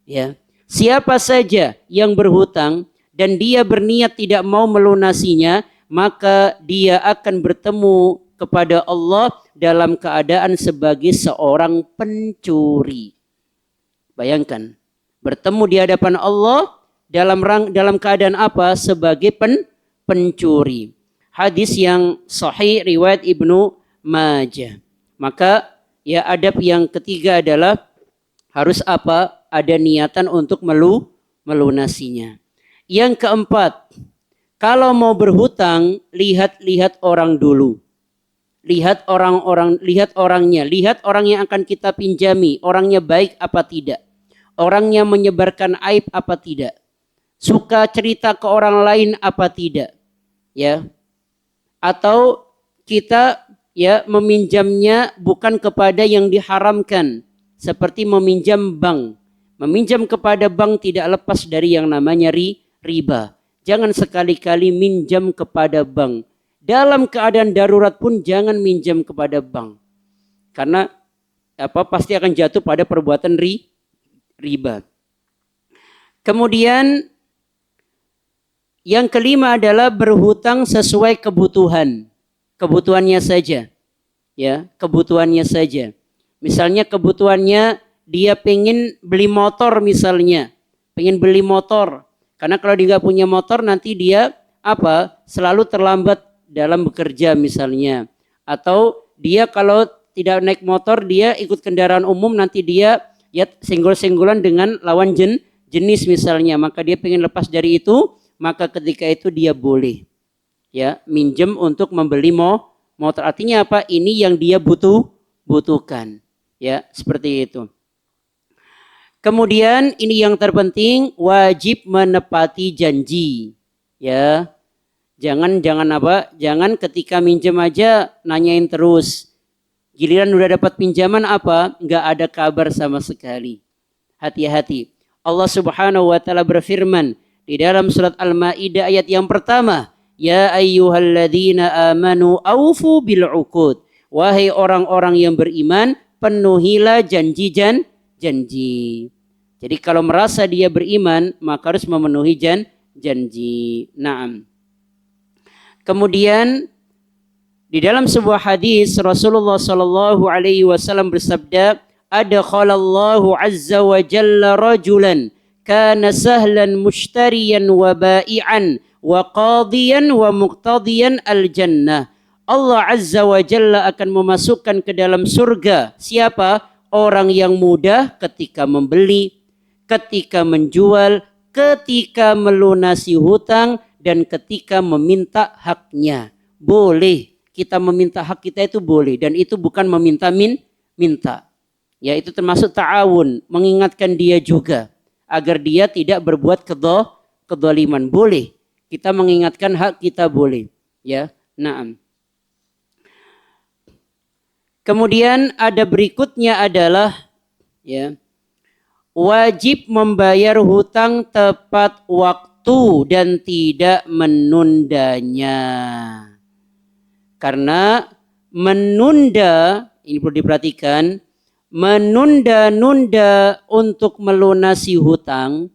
[SPEAKER 1] Ya. Siapa saja yang berhutang dan dia berniat tidak mau melunasinya, maka dia akan bertemu kepada Allah dalam keadaan sebagai seorang pencuri. Bayangkan, bertemu di hadapan Allah dalam keadaan apa? Sebagai pencuri. Hadis yang sahih riwayat Ibnu Majah. Maka ya adab yang ketiga adalah harus apa? Ada niatan untuk melunasinya. Yang keempat, kalau mau berhutang, lihat orang dulu. Lihat orangnya, lihat orang yang akan kita pinjami, orangnya baik apa tidak. Orangnya menyebarkan aib apa tidak. Suka cerita ke orang lain apa tidak. Ya. Atau kita ya meminjamnya bukan kepada yang diharamkan, seperti meminjam bank. Meminjam kepada bank tidak lepas dari yang namanya riba. Jangan sekali-kali minjam kepada bank. Dalam keadaan darurat pun jangan minjam kepada bank. Karena pasti akan jatuh pada perbuatan riba. Kemudian yang kelima adalah berhutang sesuai kebutuhan. Kebutuhannya saja. Ya, kebutuhannya saja. Misalnya kebutuhannya dia pengen beli motor misalnya. Pengen beli motor. Karena kalau dia nggak punya motor nanti dia selalu terlambat dalam bekerja misalnya. Atau dia kalau tidak naik motor dia ikut kendaraan umum nanti dia ya senggol-senggolan dengan lawan jenis misalnya. Maka dia pengen lepas dari itu, maka ketika itu dia boleh ya minjem untuk membeli motor. Artinya apa? Ini yang dia butuhkan. Ya, seperti itu. Kemudian ini yang terpenting, wajib menepati janji. Ya. Jangan Jangan ketika minjem aja nanyain terus. Giliran udah dapat pinjaman enggak ada kabar sama sekali. Hati-hati. Allah Subhanahu wa taala berfirman di dalam surat Al-Maidah ayat yang pertama, "Ya ayyuhalladzina amanu aufu bil uqud." Wahai orang-orang yang beriman, penuhilah janji. Jadi kalau merasa dia beriman, maka harus memenuhi janji. Naam. Kemudian Di dalam sebuah hadis Rasulullah sallallahu alaihi wasallam bersabda, "Adkhalallahu azza wa jalla rajulan kana sahlan mushtariyan wa bai'an wa qadiyan wa muqtadiyan al-jannah." Allah azza wa jalla akan memasukkan ke dalam surga siapa? Orang yang mudah ketika membeli, ketika menjual, ketika melunasi hutang, dan ketika meminta haknya. Boleh kita meminta hak kita, itu boleh, dan itu bukan minta. Ya, itu termasuk ta'awun, mengingatkan dia juga agar dia tidak berbuat kedzaliman. Boleh kita mengingatkan hak kita, boleh. Ya, na'am. Kemudian ada berikutnya adalah ya, wajib membayar hutang tepat waktu dan tidak menundanya. Karena menunda, ini perlu diperhatikan, menunda-nunda untuk melunasi hutang,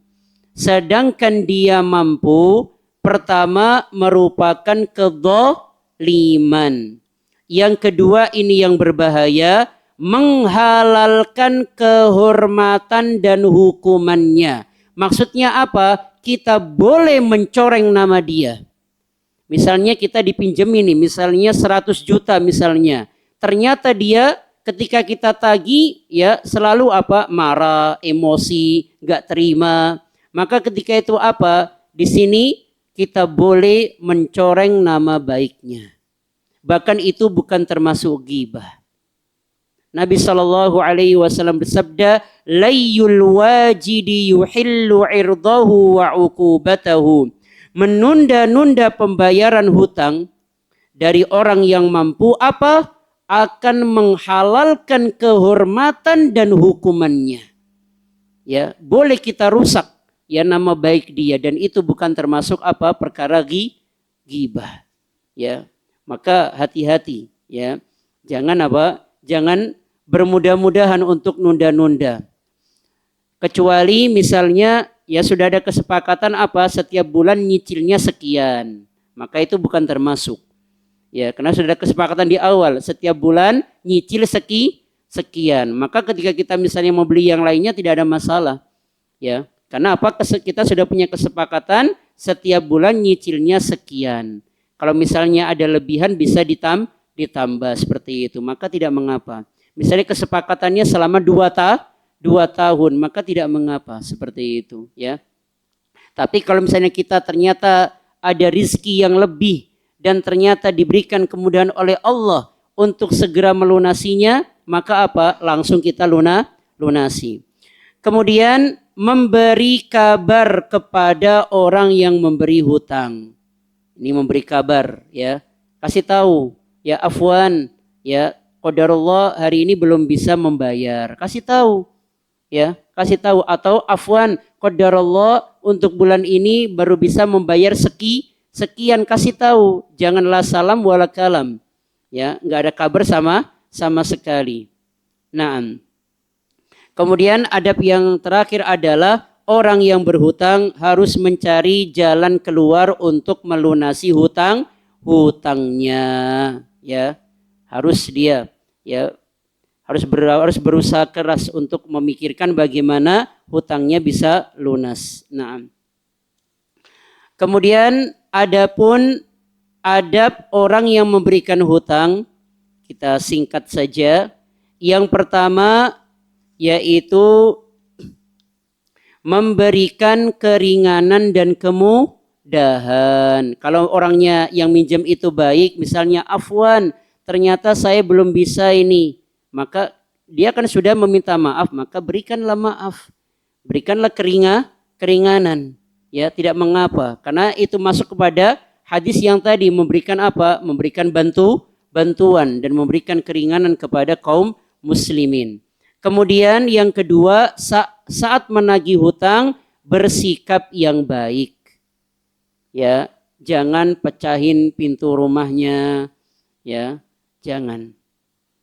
[SPEAKER 1] sedangkan dia mampu, pertama merupakan kedzaliman. Yang kedua, ini yang berbahaya, menghalalkan kehormatan dan hukumannya. Maksudnya apa? Kita boleh mencoreng nama dia. Misalnya kita dipinjemin nih, misalnya 100 juta misalnya. Ternyata dia ketika kita tagih ya selalu apa? Marah, emosi, enggak terima. Maka ketika itu apa? Di sini kita boleh mencoreng nama baiknya. Bahkan itu bukan termasuk ghibah. Nabi sallallahu alaihi wasallam bersabda, "Layyul wajidi yuhillu irdahu wa uqubatahu." Menunda-nunda pembayaran hutang dari orang yang mampu apa? Akan menghalalkan kehormatan dan hukumannya. Ya, boleh kita rusak ya nama baik dia, dan itu bukan termasuk apa? Perkara ghibah. Ya. Maka hati-hati ya. Jangan apa? Jangan bermudah-mudahan untuk nunda-nunda. Kecuali misalnya ya sudah ada kesepakatan apa? Setiap bulan nyicilnya sekian. Maka itu bukan termasuk. Ya, karena sudah ada kesepakatan di awal, setiap bulan nyicil sekian. Maka ketika kita misalnya mau beli yang lainnya tidak ada masalah. Ya. Karena apa? Kita sudah punya kesepakatan setiap bulan nyicilnya sekian. Kalau misalnya ada lebihan bisa ditambah seperti itu, maka tidak mengapa. Misalnya kesepakatannya selama 2 tahun, maka tidak mengapa seperti itu ya. Tapi kalau misalnya kita ternyata ada rizki yang lebih dan ternyata diberikan kemudahan oleh Allah untuk segera melunasinya, maka apa? Langsung kita lunasi. Kemudian memberi kabar kepada orang yang memberi hutang. Ini memberi kabar ya, kasih tahu ya, afwan ya, qadarullah hari ini belum bisa membayar, kasih tahu ya, kasih tahu, atau afwan qadarullah untuk bulan ini baru bisa membayar sekian, kasih tahu, janganlah salam wala kalam ya, nggak ada kabar sama sekali. Nah, kemudian adab yang terakhir adalah orang yang berhutang harus mencari jalan keluar untuk melunasi hutangnya ya. Harus dia ya harus berusaha keras untuk memikirkan bagaimana hutangnya bisa lunas. Nah, kemudian adapun adab orang yang memberikan hutang, kita singkat saja. Yang pertama yaitu memberikan keringanan dan kemudahan. Kalau orangnya yang minjem itu baik, misalnya afwan, ternyata saya belum bisa ini, maka dia kan sudah meminta maaf, maka berikanlah maaf, berikanlah keringanan, ya tidak mengapa, karena itu masuk kepada hadis yang tadi, memberikan apa? Memberikan bantuan dan memberikan keringanan kepada kaum muslimin. Kemudian yang kedua, saat menagih hutang bersikap yang baik. Ya, jangan pecahin pintu rumahnya, ya, jangan.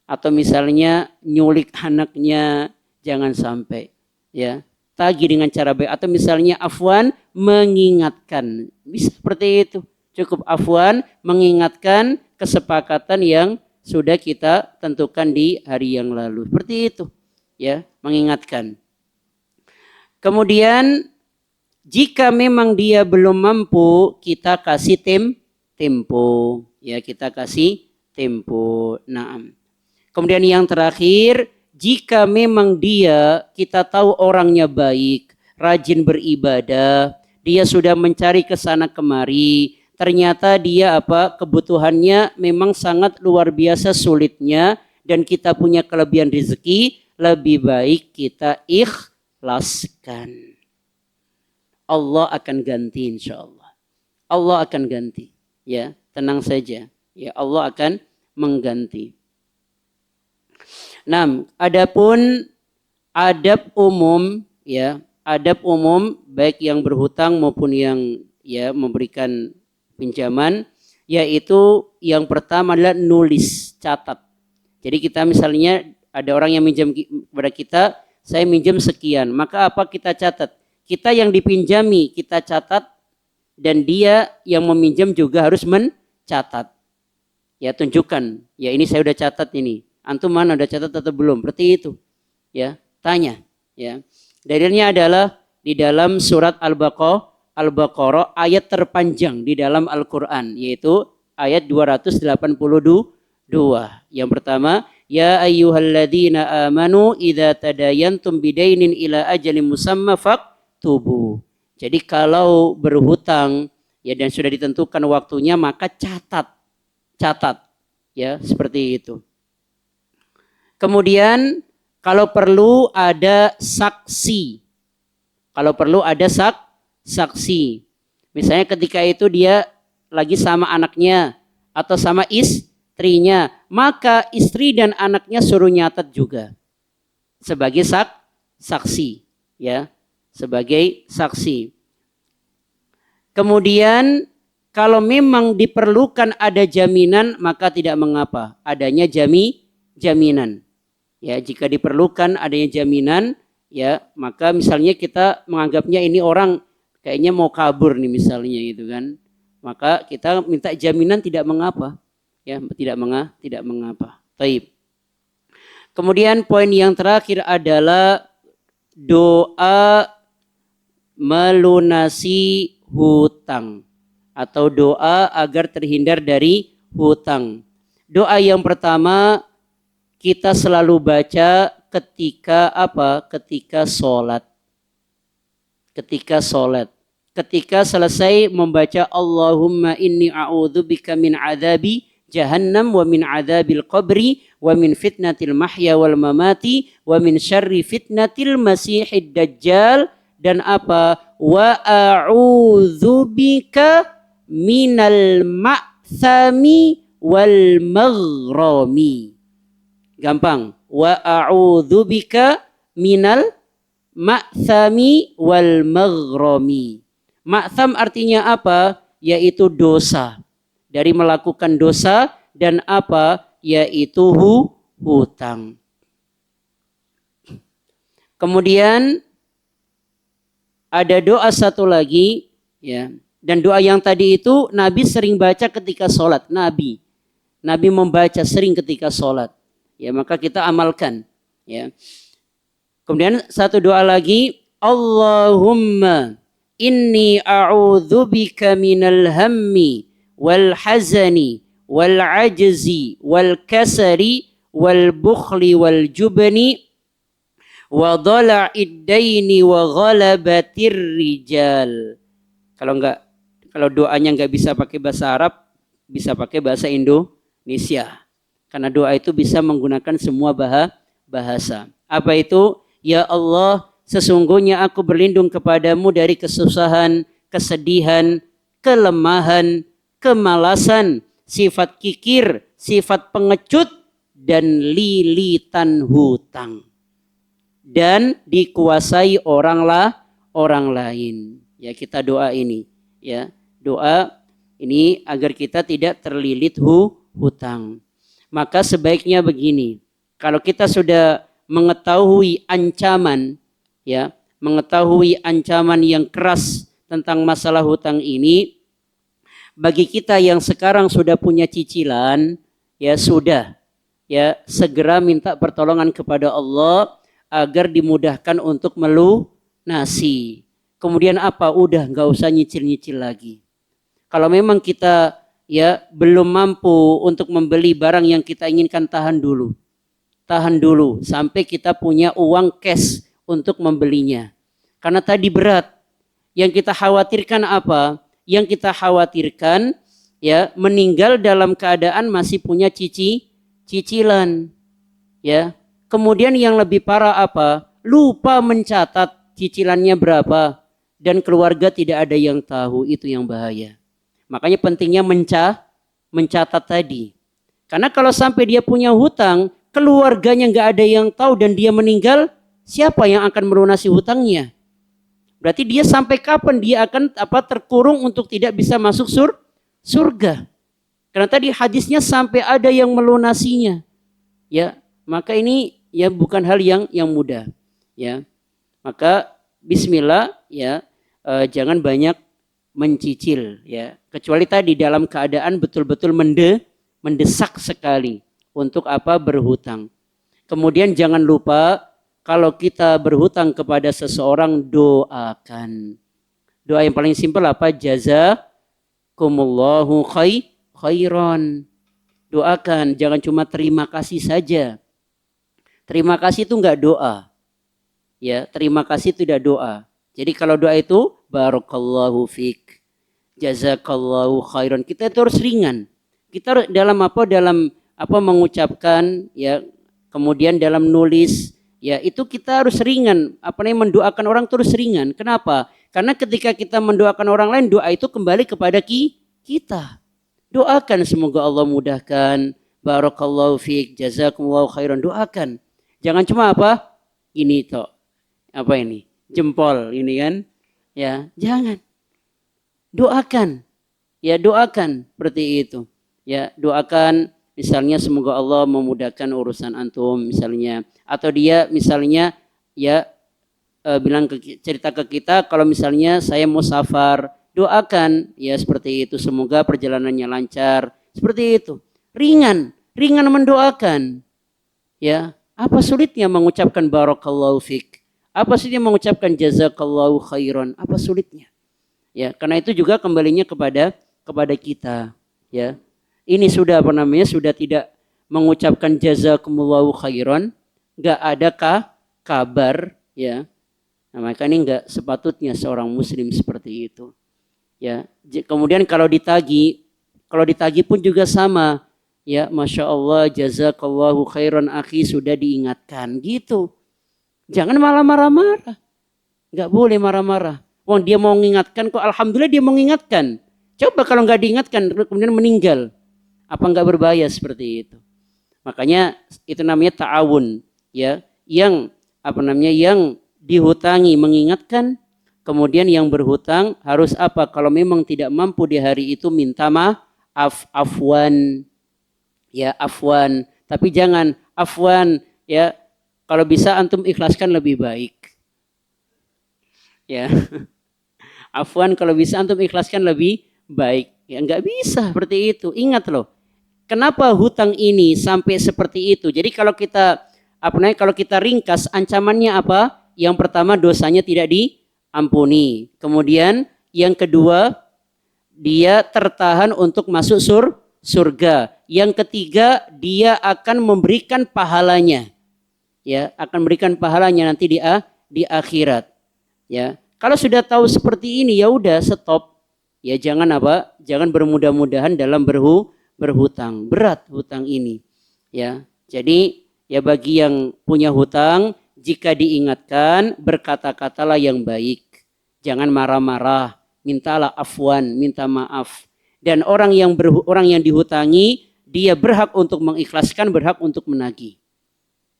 [SPEAKER 1] Atau misalnya nyulik anaknya, jangan sampai, ya. Tagih dengan cara baik, atau misalnya afwan, mengingatkan. Bisa seperti itu. Cukup afwan, mengingatkan kesepakatan yang sudah kita tentukan di hari yang lalu. Seperti itu, ya, mengingatkan. Kemudian jika memang dia belum mampu, kita kasih tempo, ya, kita kasih tempo. Naam. Kemudian yang terakhir, jika memang dia, kita tahu orangnya baik, rajin beribadah, dia sudah mencari ke sana kemari, ternyata dia kebutuhannya memang sangat luar biasa sulitnya, dan kita punya kelebihan rezeki, lebih baik kita ikhlaskan. Allah akan ganti, insya Allah. Allah akan ganti, ya, tenang saja, ya, Allah akan mengganti. Nah, adapun adab umum, ya, adab umum baik yang berhutang maupun yang, ya, memberikan pinjaman, yaitu yang pertama adalah nulis, catat. Jadi kita misalnya ada orang yang minjam kepada kita, saya minjam sekian, maka apa kita catat? Kita yang dipinjami kita catat, dan dia yang meminjam juga harus mencatat. Ya, tunjukkan, ya, ini saya udah catat ini. Antum mana, udah catat atau belum? Seperti itu, ya, tanya, ya. Dalilnya adalah di dalam surat Al-Baqarah ayat terpanjang di dalam Al-Qur'an, yaitu ayat 282. Yang pertama, ya ayyuhalladzina amanu idza tadayantum bidainin ila ajalin musamma faktubu. Jadi kalau berhutang, ya, dan sudah ditentukan waktunya, maka catat, ya, seperti itu. Kemudian kalau perlu ada saksi. Kalau perlu ada saksi. Misalnya ketika itu dia lagi sama anaknya atau sama istrinya, maka istri dan anaknya suruh nyatat juga sebagai saksi, ya, sebagai saksi. Kemudian kalau memang diperlukan ada jaminan, maka tidak mengapa adanya jaminan. Ya, jika diperlukan adanya jaminan, ya, maka misalnya kita menganggapnya ini orang kayaknya mau kabur nih misalnya gitu kan. Maka kita minta jaminan, tidak mengapa. Ya, tidak mengapa. Baik. Kemudian poin yang terakhir adalah doa melunasi hutang atau doa agar terhindar dari hutang. Doa yang pertama kita selalu baca ketika Ketika sholat. Ketika selesai membaca Allahumma inni a'udzubika min adzabi jahannam wa min adzabil qabri wa min fitnatil mahya wal mamati wa min syarri fitnatil masihid dajjal, dan wa a'udzubika minal ma'thami wal maghrami. Gampang. Wa a'udzubika minal ma'thami wal maghrami. Ma'tham artinya apa? Yaitu dosa. Dari melakukan dosa, dan yaitu hutang. Kemudian ada doa satu lagi, ya. Dan doa yang tadi itu Nabi sering baca ketika sholat. Nabi membaca sering ketika sholat. Ya, maka kita amalkan, ya. Kemudian satu doa lagi, Allahumma inni a'udzubika minal hammi wal hazani wal ajzi wal kasari wal bukhli wal jubni wa dhala'id daini wa ghalabatir rijal. Kalau doanya enggak bisa pakai bahasa Arab, bisa pakai bahasa Indonesia. Karena doa itu bisa menggunakan semua bahasa. Apa itu? Ya Allah, sesungguhnya aku berlindung kepadamu dari kesusahan, kesedihan, kelemahan, kemalasan, sifat kikir, sifat pengecut, dan lilitan hutang. Dan dikuasai orang lain. Ya, kita doa ini. Ya, doa ini agar kita tidak terlilit hutang. Maka sebaiknya begini, kalau kita sudah mengetahui ancaman, ya, mengetahui ancaman yang keras tentang masalah hutang ini, Bagi kita yang sekarang sudah punya cicilan, ya sudah, ya segera minta pertolongan kepada Allah agar dimudahkan untuk melunasi. Kemudian apa? Udah nggak usah nyicil-nyicil lagi. Kalau memang kita ya belum mampu untuk membeli barang yang kita inginkan, tahan dulu. Tahan dulu sampai kita punya uang cash untuk membelinya. Karena tadi berat. Yang kita khawatirkan apa? Yang kita khawatirkan ya meninggal dalam keadaan masih punya cicilan. Ya. Kemudian yang lebih parah apa? Lupa mencatat cicilannya berapa dan keluarga tidak ada yang tahu, itu yang bahaya. Makanya pentingnya mencatat tadi. Karena kalau sampai dia punya hutang, keluarganya nggak ada yang tahu dan dia meninggal, siapa yang akan melunasi hutangnya? Berarti dia sampai kapan dia akan terkurung untuk tidak bisa masuk surga? Karena tadi hadisnya sampai ada yang melunasinya. Ya, maka ini ya bukan hal yang mudah. Ya, maka Bismillah ya, jangan banyak mencicil ya. Kecuali tadi dalam keadaan betul-betul mendesak sekali untuk berhutang. Kemudian jangan lupa kalau kita berhutang kepada seseorang, doakan. Doa yang paling simpel apa? Jazakumullahu khairan. Doakan, jangan cuma terima kasih saja. Terima kasih itu enggak doa. Ya, terima kasih itu tidak doa. Jadi kalau doa itu barakallahu fik, jazakallahu khairan. Kita itu harus ringan. Kita dalam mengucapkan ya, kemudian dalam nulis ya, itu kita harus ringan. Mendoakan orang terus ringan. Kenapa? Karena ketika kita mendoakan orang lain, doa itu kembali kepada kita. Doakan semoga Allah mudahkan. Barakallahu fiik, jazakumullahu khairan. Doakan. Jangan cuma ini toh. Ini? Jempol ini kan. Ya, jangan. Doakan. Ya, doakan seperti itu. Ya, doakan misalnya semoga Allah memudahkan urusan antum misalnya, atau dia misalnya ya cerita ke kita kalau misalnya saya mau safar, doakan ya seperti itu, semoga perjalanannya lancar, seperti itu. Ringan mendoakan. Ya, apa sulitnya mengucapkan barakallahu fik? Apa sulitnya mengucapkan jazakallahu khairan? Apa sulitnya? Ya, karena itu juga kembalinya kepada kita, ya. Ini sudah sudah tidak mengucapkan jazakumullahu khairan, enggak ada kabar ya. Nah, maka ini enggak sepatutnya seorang muslim seperti itu. Ya, kemudian kalau ditagi pun juga sama. Ya, Masya Allah, jazakallahu khairan akhi, sudah diingatkan gitu. Jangan malah marah-marah. Enggak boleh marah-marah. Wong dia mau mengingatkan kok, alhamdulillah dia mau mengingatkan. Coba kalau enggak diingatkan kemudian meninggal. Apa enggak berbahaya seperti itu? Makanya itu namanya ta'awun, ya. Yang yang dihutangi mengingatkan, kemudian yang berhutang harus kalau memang tidak mampu di hari itu minta maaf, afwan. Ya, afwan, tapi jangan afwan ya. Kalau bisa antum ikhlaskan lebih baik. Ya. Afwan kalau bisa antum ikhlaskan lebih baik. Ya, enggak bisa seperti itu. Ingat loh. Kenapa hutang ini sampai seperti itu? Jadi kalau kita kalau kita ringkas ancamannya apa? Yang pertama dosanya tidak diampuni. Kemudian yang kedua dia tertahan untuk masuk surga. Yang ketiga dia akan memberikan pahalanya. Ya, akan memberikan pahalanya nanti di akhirat. Ya. Kalau sudah tahu seperti ini ya udah stop. Ya jangan jangan bermudah-mudahan dalam berhutang. Berat hutang ini. Ya. Jadi ya bagi yang punya hutang, jika diingatkan berkata-katalah yang baik. Jangan marah-marah, mintalah afwan, minta maaf. Dan orang yang dihutangi, dia berhak untuk mengikhlaskan, berhak untuk menagih.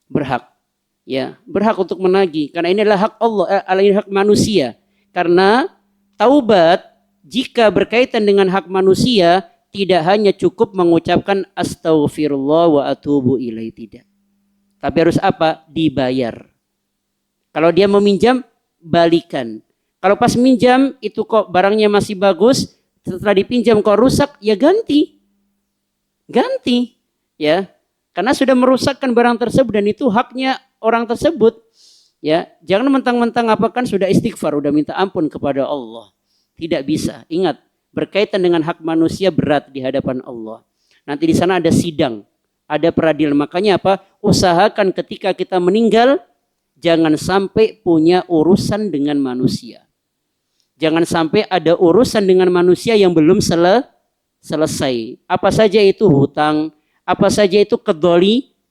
[SPEAKER 1] Berhak. Ya, berhak untuk menagih karena ini adalah hak Allah, ini hak manusia. Karena taubat jika berkaitan dengan hak manusia tidak hanya cukup mengucapkan astaghfirullah wa atubu ilaih, tidak. Tapi harus dibayar. Kalau dia meminjam, balikan. Kalau pas minjam itu kok barangnya masih bagus, Setelah dipinjam kok rusak, ya ganti. Ganti, ya. Karena sudah merusakkan barang tersebut dan itu haknya orang tersebut. Ya, jangan mentang-mentang apa kan sudah istighfar, udah minta ampun kepada Allah. Tidak bisa. Ingat, berkaitan dengan hak manusia berat di hadapan Allah. Nanti di sana ada sidang, ada peradilan. Makanya apa? Usahakan ketika kita meninggal jangan sampai punya urusan dengan manusia. Jangan sampai ada urusan dengan manusia yang belum selesai. Apa saja itu hutang, apa saja itu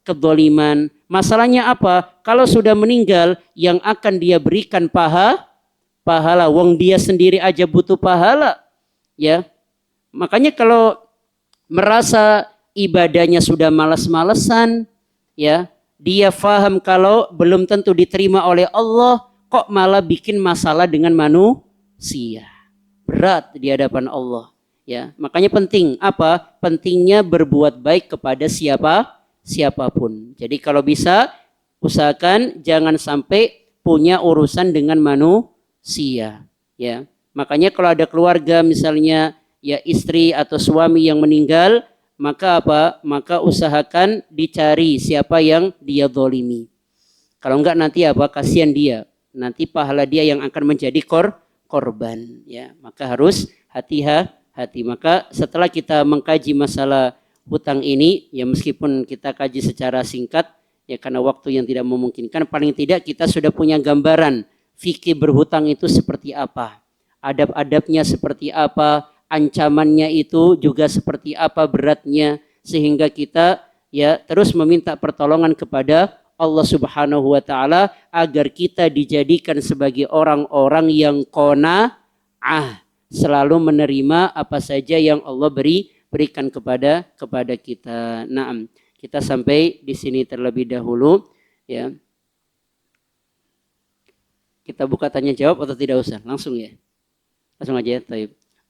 [SPEAKER 1] kedoliman. Masalahnya apa? Kalau sudah meninggal, yang akan dia berikan pahala. Wong dia sendiri aja butuh pahala. Ya, makanya kalau merasa ibadahnya sudah malas-malesan, ya, dia faham kalau belum tentu diterima oleh Allah, kok malah bikin masalah dengan manusia. Berat di hadapan Allah. Ya, makanya penting apa? Pentingnya berbuat baik kepada siapapun. Jadi kalau bisa usahakan jangan sampai punya urusan dengan manusia. Ya, makanya kalau ada keluarga misalnya ya istri atau suami yang meninggal, maka apa? Maka usahakan dicari siapa yang dia zalimi. Kalau enggak nanti apa? Kasihan dia. Nanti pahala dia yang akan menjadi korban. Ya, maka harus hati-hati. Maka setelah kita mengkaji masalah hutang ini, ya meskipun kita kaji secara singkat, ya karena waktu yang tidak memungkinkan, paling tidak kita sudah punya gambaran fikih berhutang itu seperti apa, adab-adabnya seperti apa, ancamannya itu juga seperti apa beratnya, sehingga kita ya terus meminta pertolongan kepada Allah Subhanahu wa taala agar kita dijadikan sebagai orang-orang yang qanaah, selalu menerima apa saja yang Allah berikan kepada kita. Naam, kita sampai di sini terlebih dahulu ya. Kita buka tanya jawab atau tidak usah? Langsung ya. Langsung aja ya.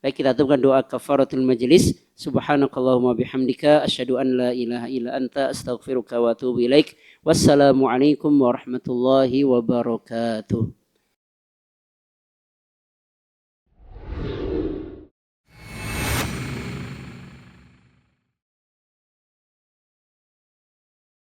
[SPEAKER 1] Baik, kita atupkan doa kafaratul majlis. Subhanakallahumma bihamdika asyhadu an la ilaha illa anta astaghfiruka wa atubu ilaik. Wassalamualaikum warahmatullahi wabarakatuh.